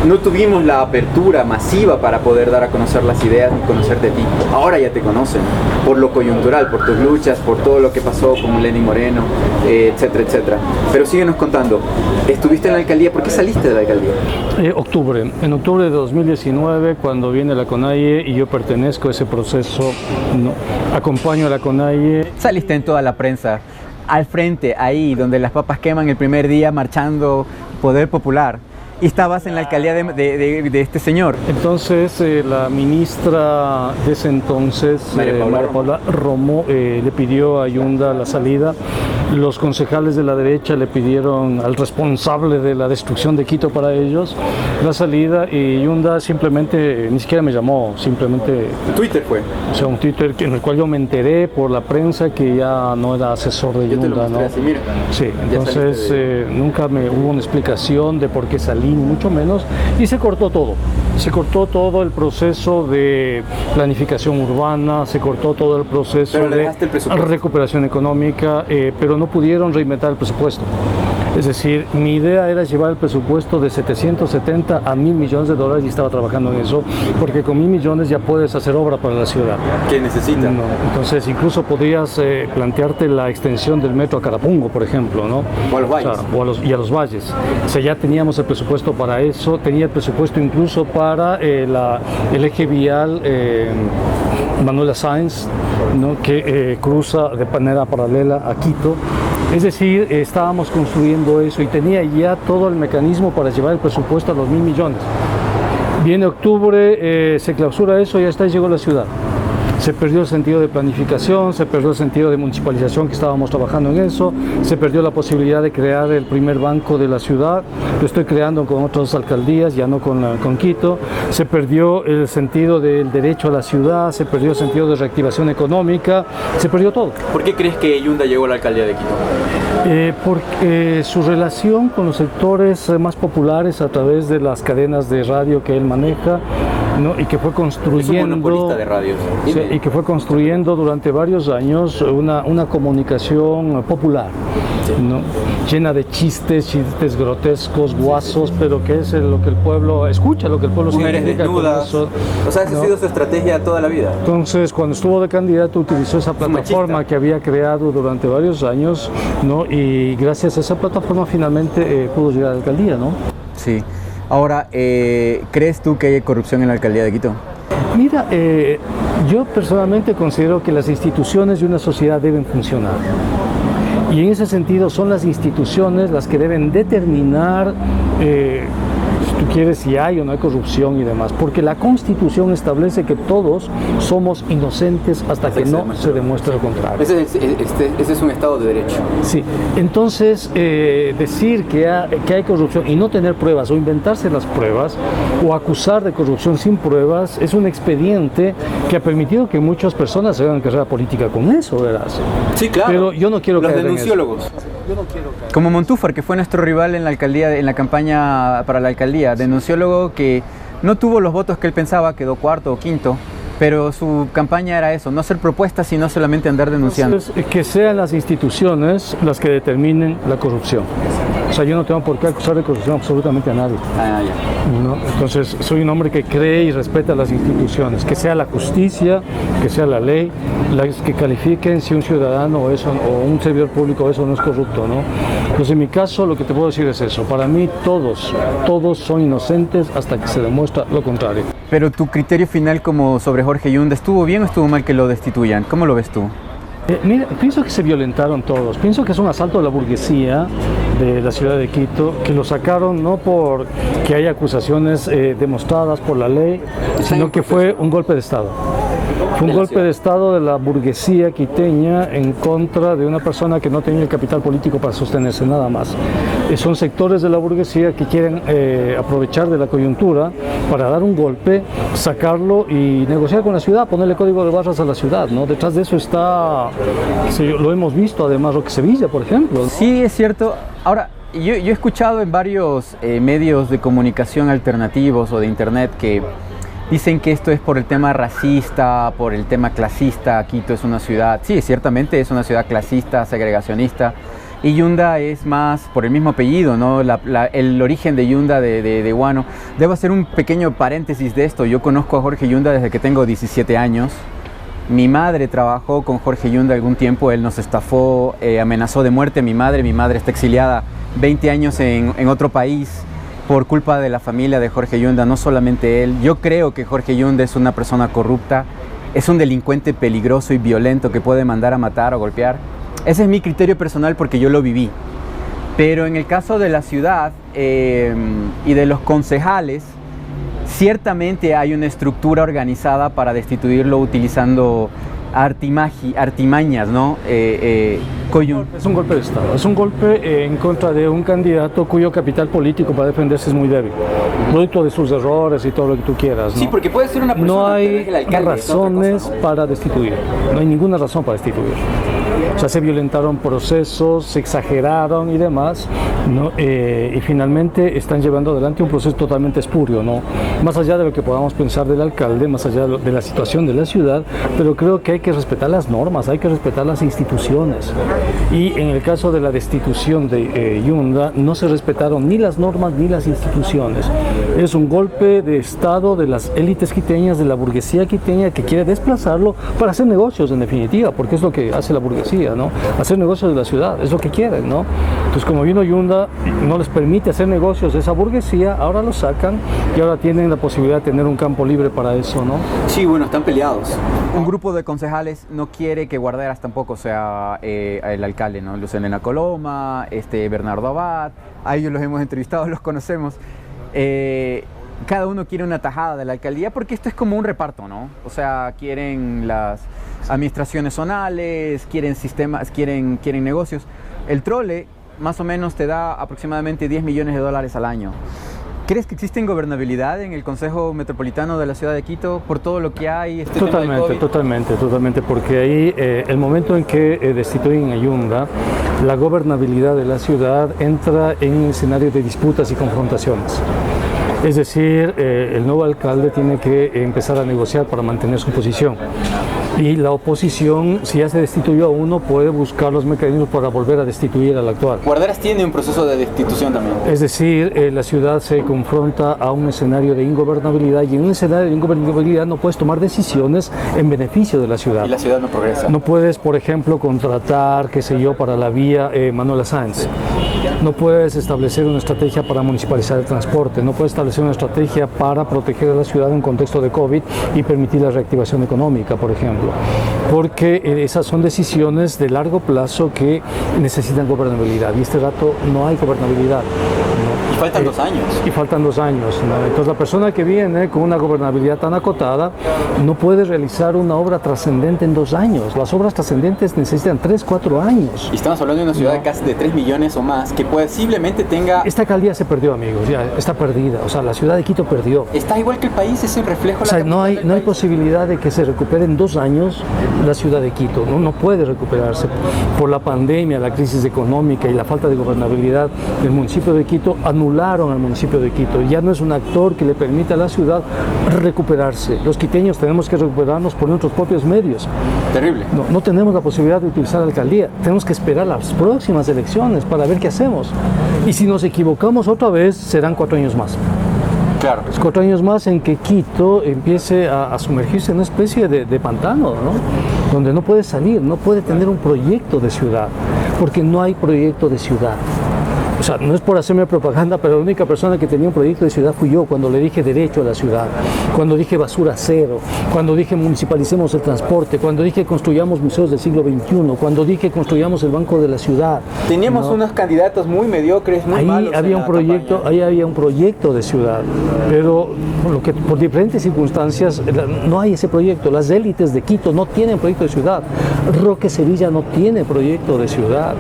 No tuvimos la apertura masiva para poder dar a conocer las ideas y conocerte a ti. Ahora ya te conocen, por lo coyuntural, por tus luchas, por todo lo que pasó con Lenín Moreno, etcétera, etcétera. Pero síguenos contando, estuviste en la alcaldía, ¿por qué saliste de la alcaldía? En octubre de 2019, cuando viene la CONAIE y yo pertenezco a ese proceso, acompaño a la CONAIE. Saliste en toda la prensa, al frente, ahí donde las papas queman el primer día marchando Poder Popular. Y estabas en la alcaldía de este señor. Entonces la ministra de ese entonces, María Paula Romo, le pidió a Yunda la salida. Los concejales de la derecha le pidieron al responsable de la destrucción de Quito para ellos la salida, y Yunda simplemente, ni siquiera me llamó, simplemente... Twitter fue. O sea, un Twitter en el cual yo me enteré por la prensa que ya no era asesor de Yunda, ¿no? Así, mira. Sí, entonces nunca hubo una explicación de por qué salí, ni mucho menos, y se cortó todo. Se cortó todo el proceso de planificación urbana, se cortó todo el proceso de recuperación económica, pero no pudieron reinventar el presupuesto. Es decir, mi idea era llevar el presupuesto de 770 a 1.000 millones de dólares y estaba trabajando en eso, porque con 1.000 millones ya puedes hacer obra para la ciudad. ¿Qué necesitas? No, entonces incluso podrías plantearte la extensión del metro a Carapungo, por ejemplo, ¿no? O a los valles. O sea, y a los valles. O sea, ya teníamos el presupuesto para eso, tenía el presupuesto incluso para el eje vial Manuela Sáenz, ¿no? Que cruza de manera paralela a Quito. Es decir, estábamos construyendo eso y tenía ya todo el mecanismo para llevar el presupuesto a los 1.000 millones. Viene octubre, se clausura eso y hasta ahí llegó la ciudad. Se perdió el sentido de planificación, se perdió el sentido de municipalización, que estábamos trabajando en eso, se perdió la posibilidad de crear el primer banco de la ciudad, lo estoy creando con otras alcaldías, ya no con Quito, se perdió el sentido del derecho a la ciudad, se perdió el sentido de reactivación económica, se perdió todo. ¿Por qué crees que Yunda llegó a la alcaldía de Quito? Porque su relación con los sectores más populares a través de las cadenas de radio que él maneja, ¿no? Y que fue construyendo, es un monopolista de radios. Sí, y que fue construyendo durante varios años una comunicación popular, ¿no? Llena de chistes grotescos, guasos, pero que es lo que el pueblo escucha, lo que el pueblo se mujeres desnudas. Eso, o sea, esa ha sido su estrategia toda la vida. Entonces, cuando estuvo de candidato, utilizó esa plataforma que había creado durante varios años, ¿no? Y gracias a esa plataforma finalmente pudo llegar a la alcaldía, ¿no? Sí. Ahora, ¿crees tú que hay corrupción en la alcaldía de Quito? Mira, yo personalmente considero que las instituciones de una sociedad deben funcionar. Y en ese sentido son las instituciones las que deben determinar, si tú quieres, si hay o no hay corrupción y demás. Porque la Constitución establece que todos somos inocentes hasta que no se demuestre lo contrario. Ese es un Estado de Derecho. Sí, entonces decir que hay corrupción y no tener pruebas o inventarse las pruebas o acusar de corrupción sin pruebas es un expediente que ha permitido que muchas personas hagan carrera política con eso, verás. Sí, claro. Pero yo no quiero caer en eso. Los denunciólogos. Como Montúfar, que fue nuestro rival en la alcaldía, en la campaña para la alcaldía, denunciólogo que no tuvo los votos que él pensaba, quedó cuarto o quinto, pero su campaña era eso, no hacer propuestas, sino solamente andar denunciando. Entonces, que sean las instituciones las que determinen la corrupción. O sea, yo no tengo por qué acusar de corrupción absolutamente a nadie. ¿No? Entonces, soy un hombre que cree y respeta las instituciones, que sea la justicia, que sea la ley, las que califiquen si un ciudadano o un servidor público eso no es corrupto, ¿no? Pues en mi caso lo que te puedo decir es eso. Para mí todos son inocentes hasta que se demuestra lo contrario. Pero tu criterio final como sobre Jorge Yunda, ¿estuvo bien o estuvo mal que lo destituyan? ¿Cómo lo ves tú? Mira, pienso que se violentaron todos. Pienso que es un asalto a la burguesía de la ciudad de Quito, que lo sacaron no por que haya acusaciones demostradas por la ley, sino que fue un golpe de Estado. Fue un golpe de Estado de la burguesía quiteña en contra de una persona que no tenía el capital político para sostenerse, nada más. Son sectores de la burguesía que quieren aprovechar de la coyuntura para dar un golpe, sacarlo y negociar con la ciudad, ponerle código de barras a la ciudad, ¿no? Detrás de eso está, lo hemos visto además, Roque Sevilla, por ejemplo, ¿no? Sí, es cierto. Ahora, yo he escuchado en varios medios de comunicación alternativos o de internet que dicen que esto es por el tema racista, por el tema clasista. Quito es una ciudad, sí, ciertamente es una ciudad clasista, segregacionista, y Yunda es más por el mismo apellido, ¿no? El origen de Yunda de Huano. Debo hacer un pequeño paréntesis de esto. Yo conozco a Jorge Yunda desde que tengo 17 años. Mi madre trabajó con Jorge Yunda algún tiempo, él nos estafó, amenazó de muerte a mi madre está exiliada 20 años en otro país por culpa de la familia de Jorge Yunda, no solamente él. Yo creo que Jorge Yunda es una persona corrupta, es un delincuente peligroso y violento que puede mandar a matar o golpear. Ese es mi criterio personal porque yo lo viví. Pero en el caso de la ciudad y de los concejales, ciertamente hay una estructura organizada para destituirlo utilizando artimañas, ¿no? Es un golpe de Estado, es un golpe en contra de un candidato cuyo capital político para defenderse es muy débil, producto de sus errores y todo lo que tú quieras, ¿no? Sí, porque puede ser una persona. No hay el alcalde, razones para destituir, no hay ninguna razón para destituir. O sea, se violentaron procesos, se exageraron y demás, ¿no? Y finalmente están llevando adelante un proceso totalmente espurio, ¿no? Más allá de lo que podamos pensar del alcalde, más allá de la situación de la ciudad, pero creo que hay que respetar las normas, hay que respetar las instituciones. Y en el caso de la destitución de Yunda, no se respetaron ni las normas ni las instituciones. Es un golpe de Estado de las élites quiteñas, de la burguesía quiteña que quiere desplazarlo para hacer negocios, en definitiva, porque es lo que hace la burguesía, ¿no? Hacer negocios de la ciudad, es lo que quieren, ¿no? Entonces, como vino Yunda, no les permite hacer negocios de esa burguesía, ahora lo sacan y ahora tienen la posibilidad de tener un campo libre para eso, ¿no? Sí, bueno, están peleados. Un grupo de concejales no quiere que Guarderas tampoco sea el alcalde, ¿no? Luz Helena Coloma, Bernardo Abad, a ellos los hemos entrevistado, los conocemos. Cada uno quiere una tajada de la alcaldía porque esto es como un reparto, ¿no? O sea, quieren las administraciones zonales, quieren sistemas, quieren negocios. El Trole más o menos te da aproximadamente $10 millones al año. ¿Crees que existe ingobernabilidad en el Consejo Metropolitano de la Ciudad de Quito por todo lo que hay? Totalmente, porque ahí el momento en que destituyen a Yunda, la gobernabilidad de la ciudad entra en un escenario de disputas y confrontaciones. Es decir, el nuevo alcalde tiene que empezar a negociar para mantener su posición. Y la oposición, si ya se destituyó a uno, puede buscar los mecanismos para volver a destituir al actual. Guarderas tiene un proceso de destitución también. Es decir, la ciudad se confronta a un escenario de ingobernabilidad, y en un escenario de ingobernabilidad no puedes tomar decisiones en beneficio de la ciudad. Y la ciudad no progresa. No puedes, por ejemplo, contratar, qué sé yo, para la vía Manuela Sáenz. No puedes establecer una estrategia para municipalizar el transporte. No puedes establecer una estrategia para proteger a la ciudad en un contexto de COVID y permitir la reactivación económica, por ejemplo. Porque esas son decisiones de largo plazo que necesitan gobernabilidad. Y este rato no hay gobernabilidad. Y faltan 2 años. Y faltan 2 años, ¿no? Entonces la persona que viene con una gobernabilidad tan acotada no puede realizar una obra trascendente en 2 años. Las obras trascendentes necesitan 3, 4 años. Y estamos hablando de una ciudad de casi de 3 millones o más, que posiblemente tenga... Esta alcaldía se perdió, amigos, ya está perdida. O sea, la ciudad de Quito perdió. Está igual que el país, es el reflejo de la capital. No hay posibilidad de que se recupere en 2 años la ciudad de Quito. No puede recuperarse. Por la pandemia, la crisis económica y la falta de gobernabilidad del municipio de Quito, anularon al municipio de Quito. Ya no es un actor que le permita a la ciudad recuperarse. Los quiteños tenemos que recuperarnos por nuestros propios medios. Terrible. No tenemos la posibilidad de utilizar la alcaldía. Tenemos que esperar las próximas elecciones para ver qué hacemos. Y si nos equivocamos otra vez, serán 4 años más. Claro. 4 años más en que Quito empiece a sumergirse en una especie de pantano, ¿no? Donde no puede salir, no puede tener un proyecto de ciudad, porque no hay proyecto de ciudad. O sea, no es por hacerme propaganda, pero la única persona que tenía un proyecto de ciudad fui yo, cuando le dije derecho a la ciudad, cuando dije basura cero, cuando dije municipalicemos el transporte, cuando dije construyamos museos del siglo XXI, cuando dije construyamos el Banco de la Ciudad. Teníamos unos candidatos muy mediocres, muy malos. Ahí había un proyecto de ciudad, pero por diferentes circunstancias no hay ese proyecto. Las élites de Quito no tienen proyecto de ciudad. Roque Sevilla no tiene proyecto de ciudad.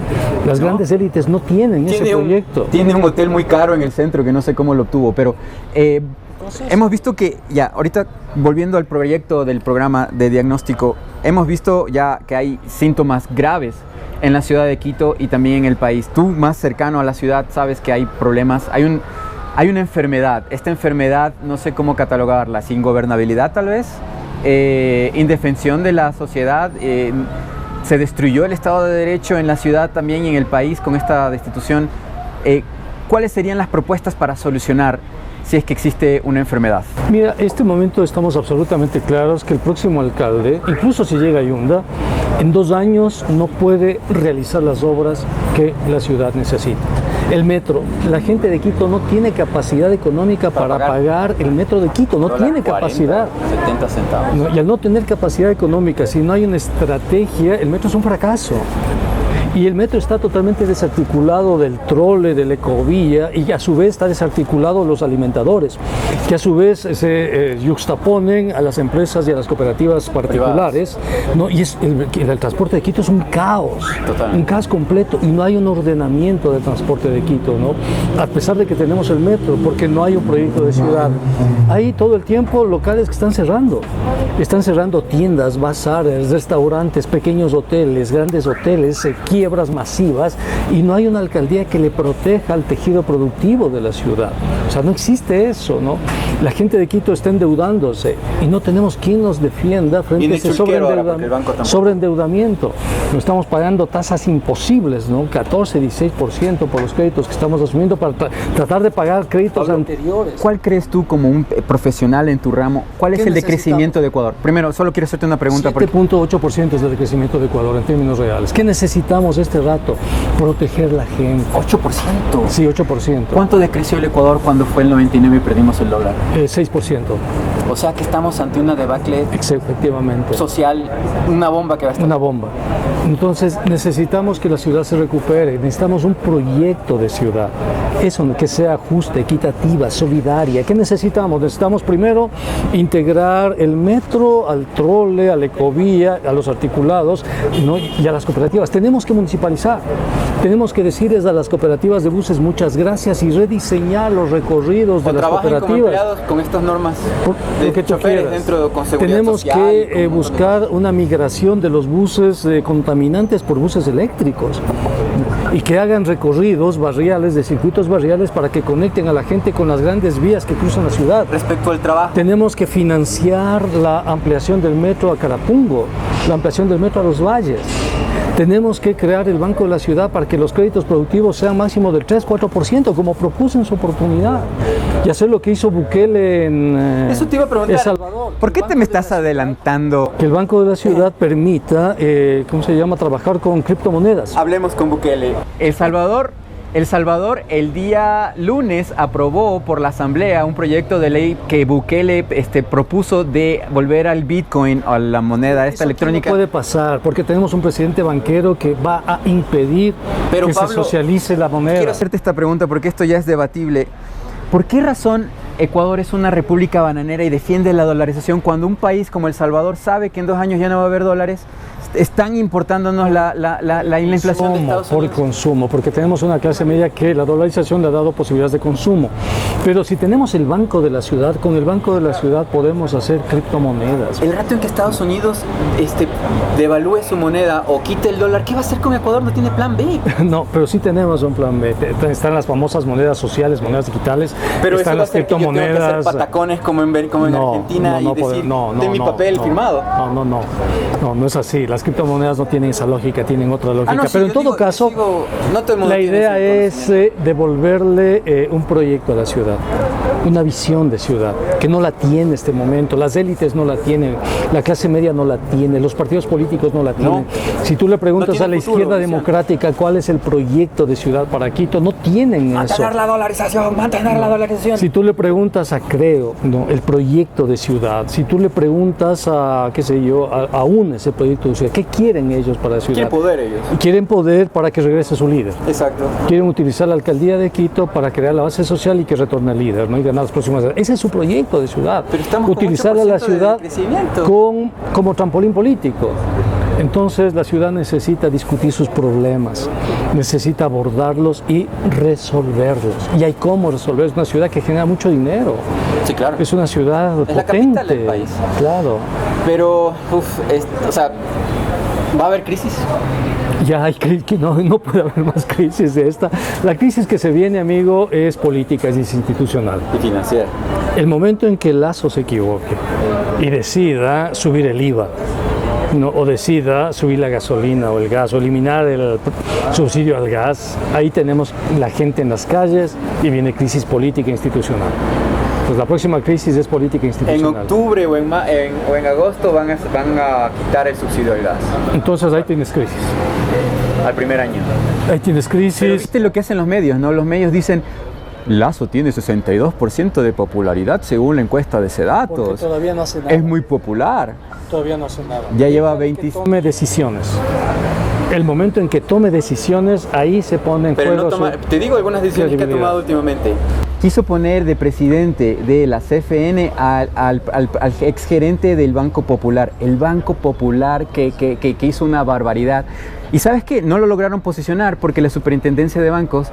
Las grandes élites no tienen ese proyecto. Tiene un hotel muy caro en el centro que no sé cómo lo obtuvo, pero hemos visto que, ya, ahorita volviendo al proyecto del programa de diagnóstico, hemos visto ya que hay síntomas graves en la ciudad de Quito y también en el país. Tú, más cercano a la ciudad, sabes que hay problemas, hay una enfermedad. Esta enfermedad, no sé cómo catalogarla, ingobernabilidad tal vez, indefensión de la sociedad. Se destruyó el Estado de Derecho en la ciudad también y en el país con esta destitución. ¿Cuáles serían las propuestas para solucionar si es que existe una enfermedad? Mira, en este momento estamos absolutamente claros que el próximo alcalde, incluso si llega a Yunda, en 2 años no puede realizar las obras que la ciudad necesita. El metro, la gente de Quito no tiene capacidad económica para pagar el metro de Quito, no tiene 40, capacidad. 70 centavos. Y al no tener capacidad económica, si no hay una estrategia, el metro es un fracaso. Y el metro está totalmente desarticulado del trole, de la ecovía, y a su vez está desarticulado los alimentadores, que a su vez se yuxtaponen a las empresas y a las cooperativas particulares, ¿no? Y el transporte de Quito es un caos, totalmente. Un caos completo, y no hay un ordenamiento del transporte de Quito, ¿no? A pesar de que tenemos el metro, porque no hay un proyecto de ciudad. Hay todo el tiempo locales que están cerrando tiendas, bazares, restaurantes, pequeños hoteles, grandes hoteles, quiebras masivas, y no hay una alcaldía que le proteja al tejido productivo de la ciudad. O sea, no existe eso, ¿no? La gente de Quito está endeudándose y no tenemos quien nos defienda frente a ese sobreendeudamiento. Nos estamos pagando tasas imposibles, ¿no? 14, 16% por los créditos que estamos asumiendo para tratar de pagar créditos anteriores. ¿Cuál crees tú, como un profesional en tu ramo, cuál es el decrecimiento de Ecuador? Primero, solo quiero hacerte una pregunta. 7.8% es el decrecimiento de Ecuador en términos reales. ¿Qué necesitamos este rato? Proteger la gente. ¿8%? Sí, 8%. ¿Cuánto decreció el Ecuador cuando fue el 99 y perdimos el dólar? 6%. O sea que estamos ante una debacle efectivamente social, una bomba que va a estar. Una bomba. Entonces necesitamos que la ciudad se recupere, necesitamos un proyecto de ciudad, eso, que sea justa, equitativa, solidaria. ¿Qué necesitamos? Necesitamos primero integrar el metro al trole, a la ecovía, a los articulados, ¿no? Y a las cooperativas. Tenemos que municipalizar, tenemos que decirles a las cooperativas de buses muchas gracias y rediseñar los recorridos de las cooperativas. Como empleados con estas normas de choferes dentro con seguridad tenemos social, que buscar una migración de los buses contaminantes por buses eléctricos. y que hagan recorridos barriales, de circuitos barriales para que conecten a la gente con las grandes vías que cruzan la ciudad. Respecto al trabajo. Tenemos que financiar la ampliación del metro a Carapungo, la ampliación del metro a Los Valles. Tenemos que crear el Banco de la Ciudad para que los créditos productivos sean máximo del 3-4%, como propuso en su oportunidad. Y hacer lo que hizo Bukele en Eso te iba a preguntar. El Salvador. ¿Por qué te me estás adelantando? Que el Banco de la Ciudad permita, ¿cómo se llama?, trabajar con criptomonedas. Hablemos con Bukele. El Salvador el día lunes aprobó por la Asamblea un proyecto de ley que Bukele propuso de volver al Bitcoin, a la moneda esta electrónica. No puede pasar porque tenemos un presidente banquero que va a impedir que Pablo, se socialice la moneda. Quiero hacerte esta pregunta porque esto ya es debatible. ¿Por qué razón Ecuador es una república bananera y defiende la dolarización cuando un país como El Salvador sabe que en 2 años ya no va a haber dólares? Están importándonos la inflación de Estados Unidos. Por consumo, porque tenemos una clase media que la dolarización le ha dado posibilidades de consumo. Pero si tenemos el Banco de la Ciudad, con el Banco de la Ciudad podemos hacer criptomonedas. El rato en que Estados Unidos devalúe su moneda o quite el dólar, ¿qué va a hacer con Ecuador? No tiene plan B. No, pero sí tenemos un plan B. Están las famosas monedas sociales, monedas digitales. Pero están eso las criptomonedas. Que yo tengo que hacer patacones como en Argentina y decir de mi papel firmado. No es así. Las criptomonedas no tienen esa lógica, tienen otra lógica. No, sí, pero en todo caso, no todo el mundo la idea es devolverle un proyecto a la ciudad, una visión de ciudad, que no la tiene en este momento. Las élites no la tienen, la clase media no la tiene, los partidos políticos no la tienen. Si tú le preguntas a la izquierda democrática cuál es el proyecto de ciudad para Quito, no tienen eso. Mantener la dolarización. Si tú le preguntas a Creo, el proyecto de ciudad, si tú le preguntas a, qué sé yo, a UNES, el proyecto de ciudad, ¿qué quieren ellos para la ciudad? Quieren poder ellos. Quieren poder para que regrese su líder. Exacto. Quieren utilizar la alcaldía de Quito para crear la base social y que retorne el líder, ¿no? Y ganar las próximas. Ese es su proyecto de ciudad. Pero estamos utilizar a la ciudad como trampolín político. Entonces la ciudad necesita discutir sus problemas, necesita abordarlos y resolverlos. Y hay cómo resolver. Es una ciudad que genera mucho dinero. Sí, claro. Es una ciudad potente. La capital del país. Claro. Pero, ¿va a haber crisis? Ya hay crisis, no puede haber más crisis de esta. La crisis que se viene, amigo, es política, es institucional. Y financiera. El momento en que Lasso se equivoque y decida subir el IVA, o decida subir la gasolina o el gas, o eliminar el subsidio al gas, ahí tenemos la gente en las calles y viene crisis política e institucional. Pues la próxima crisis es política institucional. En octubre o en agosto van a quitar el subsidio al gas. Entonces ahí tienes crisis. Al primer año. Ahí tienes crisis. Pero viste lo que hacen los medios, ¿no? Los medios dicen, Lasso tiene 62% de popularidad según la encuesta de Sedatos. Porque todavía no hace nada. Es muy popular. Todavía no hace nada. Ya lleva 20... Tome decisiones. El momento en que tome decisiones, ahí se pone en juego. Te digo algunas decisiones que ha tomado últimamente. Quiso poner de presidente de la CFN al exgerente del Banco Popular. El Banco Popular que hizo una barbaridad. Y ¿sabes qué? No lo lograron posicionar porque la superintendencia de bancos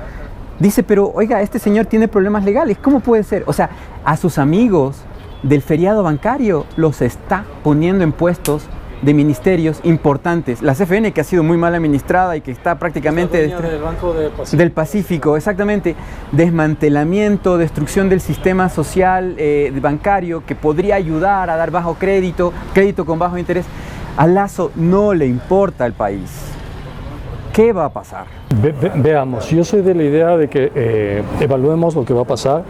dice, pero oiga, este señor tiene problemas legales. ¿Cómo puede ser? O sea, a sus amigos del feriado bancario los está poniendo en puestos de ministerios importantes. La CFN, que ha sido muy mal administrada y que está prácticamente... del Banco del Pacífico, exactamente. Desmantelamiento, destrucción del sistema social bancario que podría ayudar a dar bajo crédito con bajo interés. A Lasso no le importa el país. ¿Qué va a pasar? Veamos, yo soy de la idea de que evaluemos lo que va a pasar,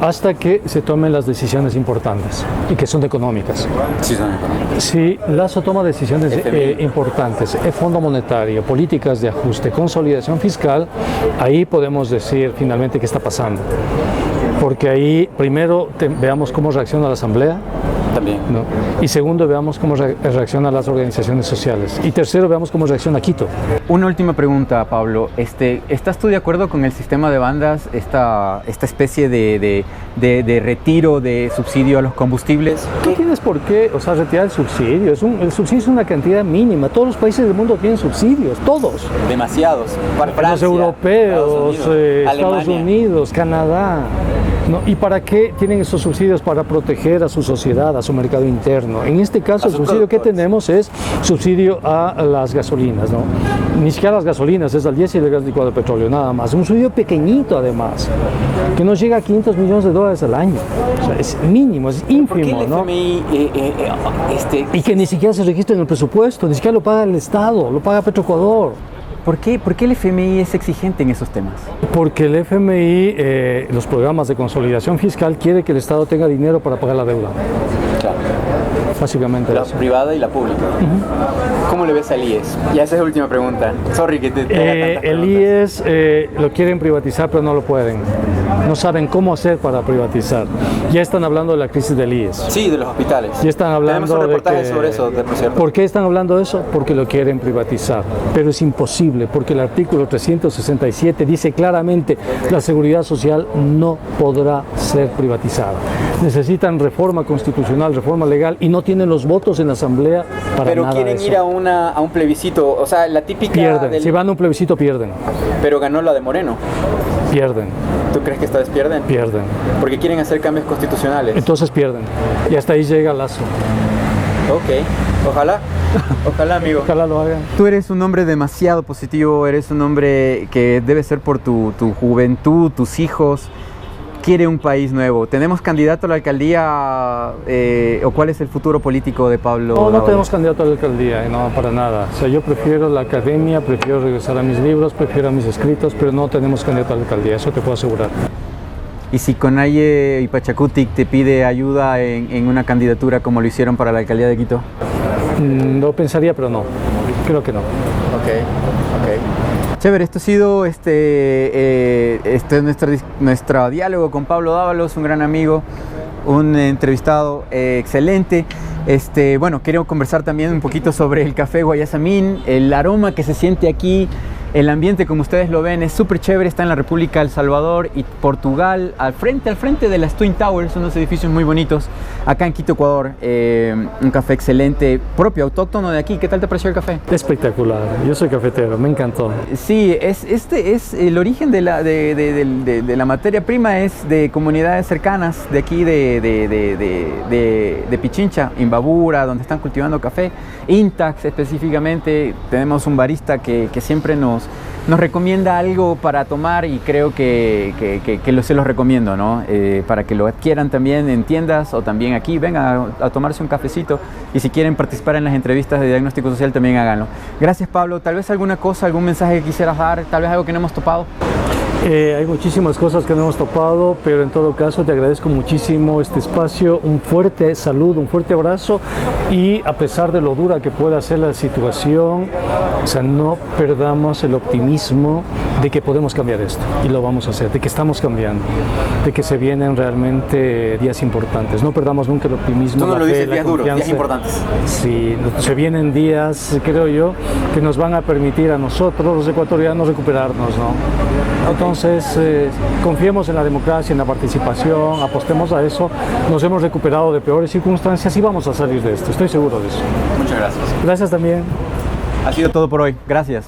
hasta que se tomen las decisiones importantes y que son económicas. Sí, son económicas. Si Lasso toma decisiones importantes, Fondo Monetario, políticas de ajuste, consolidación fiscal, ahí podemos decir finalmente qué está pasando. Porque ahí, primero, veamos cómo reacciona la Asamblea. También. Y segundo, veamos cómo reaccionan las organizaciones sociales. Y tercero, veamos cómo reacciona Quito. Una última pregunta, Pablo. ¿Estás tú de acuerdo con el sistema de bandas, esta especie de de retiro de subsidio a los combustibles. No tienes por qué, o sea, retirar el subsidio. El subsidio es una cantidad mínima. Todos los países del mundo tienen subsidios, todos. Demasiados. Para Los Francia, europeos, Estados Alemania. Unidos, Canadá. ¿No? ¿Y para qué tienen esos subsidios? Para proteger a su sociedad, a su mercado interno. En este caso, A el sus subsidio que productores. tenemos es subsidio a las gasolinas, ¿no? Ni siquiera las gasolinas, es al diésel y el gas licuado de petróleo, nada más. Un subsidio pequeñito, además, que no llega a $500 millones al año. O sea, es mínimo, es ¿Por qué ínfimo, el ¿no? FMI Y que ni siquiera se registra en el presupuesto, ni siquiera lo paga el Estado, lo paga Petroecuador. ¿Por qué el FMI es exigente en esos temas? Porque el FMI, los programas de consolidación fiscal, quiere que el Estado tenga dinero para pagar la deuda. Claro, Básicamente la eso. privada y la pública. ¿Cómo le ves al IES? Ya esa es la última pregunta. Sorry que te haga tantas El preguntas. IES lo quieren privatizar, pero no lo pueden. No saben cómo hacer para privatizar. Ya están hablando de la crisis del IES. Sí, de los hospitales. Ya están hablando Tenemos un reportaje de que, sobre eso, por cierto. ¿Por qué están hablando de eso? Porque lo quieren privatizar. Pero es imposible, porque el artículo 367 dice claramente la seguridad social no podrá ser privatizada. Necesitan reforma constitucional, reforma legal, y no tienen los votos en la Asamblea para Pero nada de quieren eso. ir a un plebiscito, o sea, la típica Pierden. del- Si van a un plebiscito, pierden. Pero ganó la de Moreno. Pierden. ¿Tú crees que esta vez pierden? Pierden. Porque quieren hacer cambios constitucionales. Entonces pierden. Y hasta ahí llega Lazo. Ok, ojalá amigo. Ojalá lo hagan. Tú eres un hombre demasiado positivo, eres un hombre que debe ser por tu juventud, tus hijos. Quiere un país nuevo. ¿Tenemos candidato a la alcaldía o cuál es el futuro político de Pablo? No Dávalos? tenemos candidato a la alcaldía, no, para nada. O sea, yo prefiero la academia, prefiero regresar a mis libros, prefiero a mis escritos, pero no tenemos candidato a la alcaldía, eso te puedo asegurar. Y si Conalle y Pachacutic te pide ayuda en una candidatura como lo hicieron para la alcaldía de Quito. Lo pensaría, pero no. Creo que no. Ok. Chévere, esto ha sido nuestro diálogo con Pablo Dávalos, un gran amigo, un entrevistado excelente. Bueno, quiero conversar también un poquito sobre el café Guayasamín, el aroma que se siente aquí. El ambiente, como ustedes lo ven, es súper chévere. Está en la República de El Salvador y Portugal, al frente de las Twin Towers, unos edificios muy bonitos, acá en Quito, Ecuador. Un café excelente, propio, autóctono de aquí. ¿Qué tal te pareció el café? Espectacular. Yo soy cafetero, me encantó. Sí, es el origen de la materia prima es de comunidades cercanas de aquí de Pichincha, Imbabura, donde están cultivando café. Intax específicamente, tenemos un barista que siempre nos recomienda algo para tomar y creo que se los recomiendo, ¿no? Para que lo adquieran también en tiendas o también aquí, vengan a tomarse un cafecito y si quieren participar en las entrevistas de diagnóstico social también háganlo. Gracias Pablo, tal vez alguna cosa, algún mensaje que quisieras dar, tal vez algo que no hemos topado. Hay muchísimas cosas que no hemos topado, pero en todo caso te agradezco muchísimo este espacio, un fuerte saludo, un fuerte abrazo y a pesar de lo dura que pueda ser la situación, o sea, no perdamos el optimismo de que podemos cambiar esto y lo vamos a hacer, de que estamos cambiando, de que se vienen realmente días importantes. No perdamos nunca el optimismo. Tú no la lo fe, dices la días duros, días confianza. importantes. Sí, se vienen días, creo yo, que nos van a permitir a nosotros, los ecuatorianos, recuperarnos, ¿no? Entonces, confiemos en la democracia, en la participación, apostemos a eso. Nos hemos recuperado de peores circunstancias y vamos a salir de esto, estoy seguro de eso. Muchas gracias. Gracias también. Ha sido todo por hoy, gracias.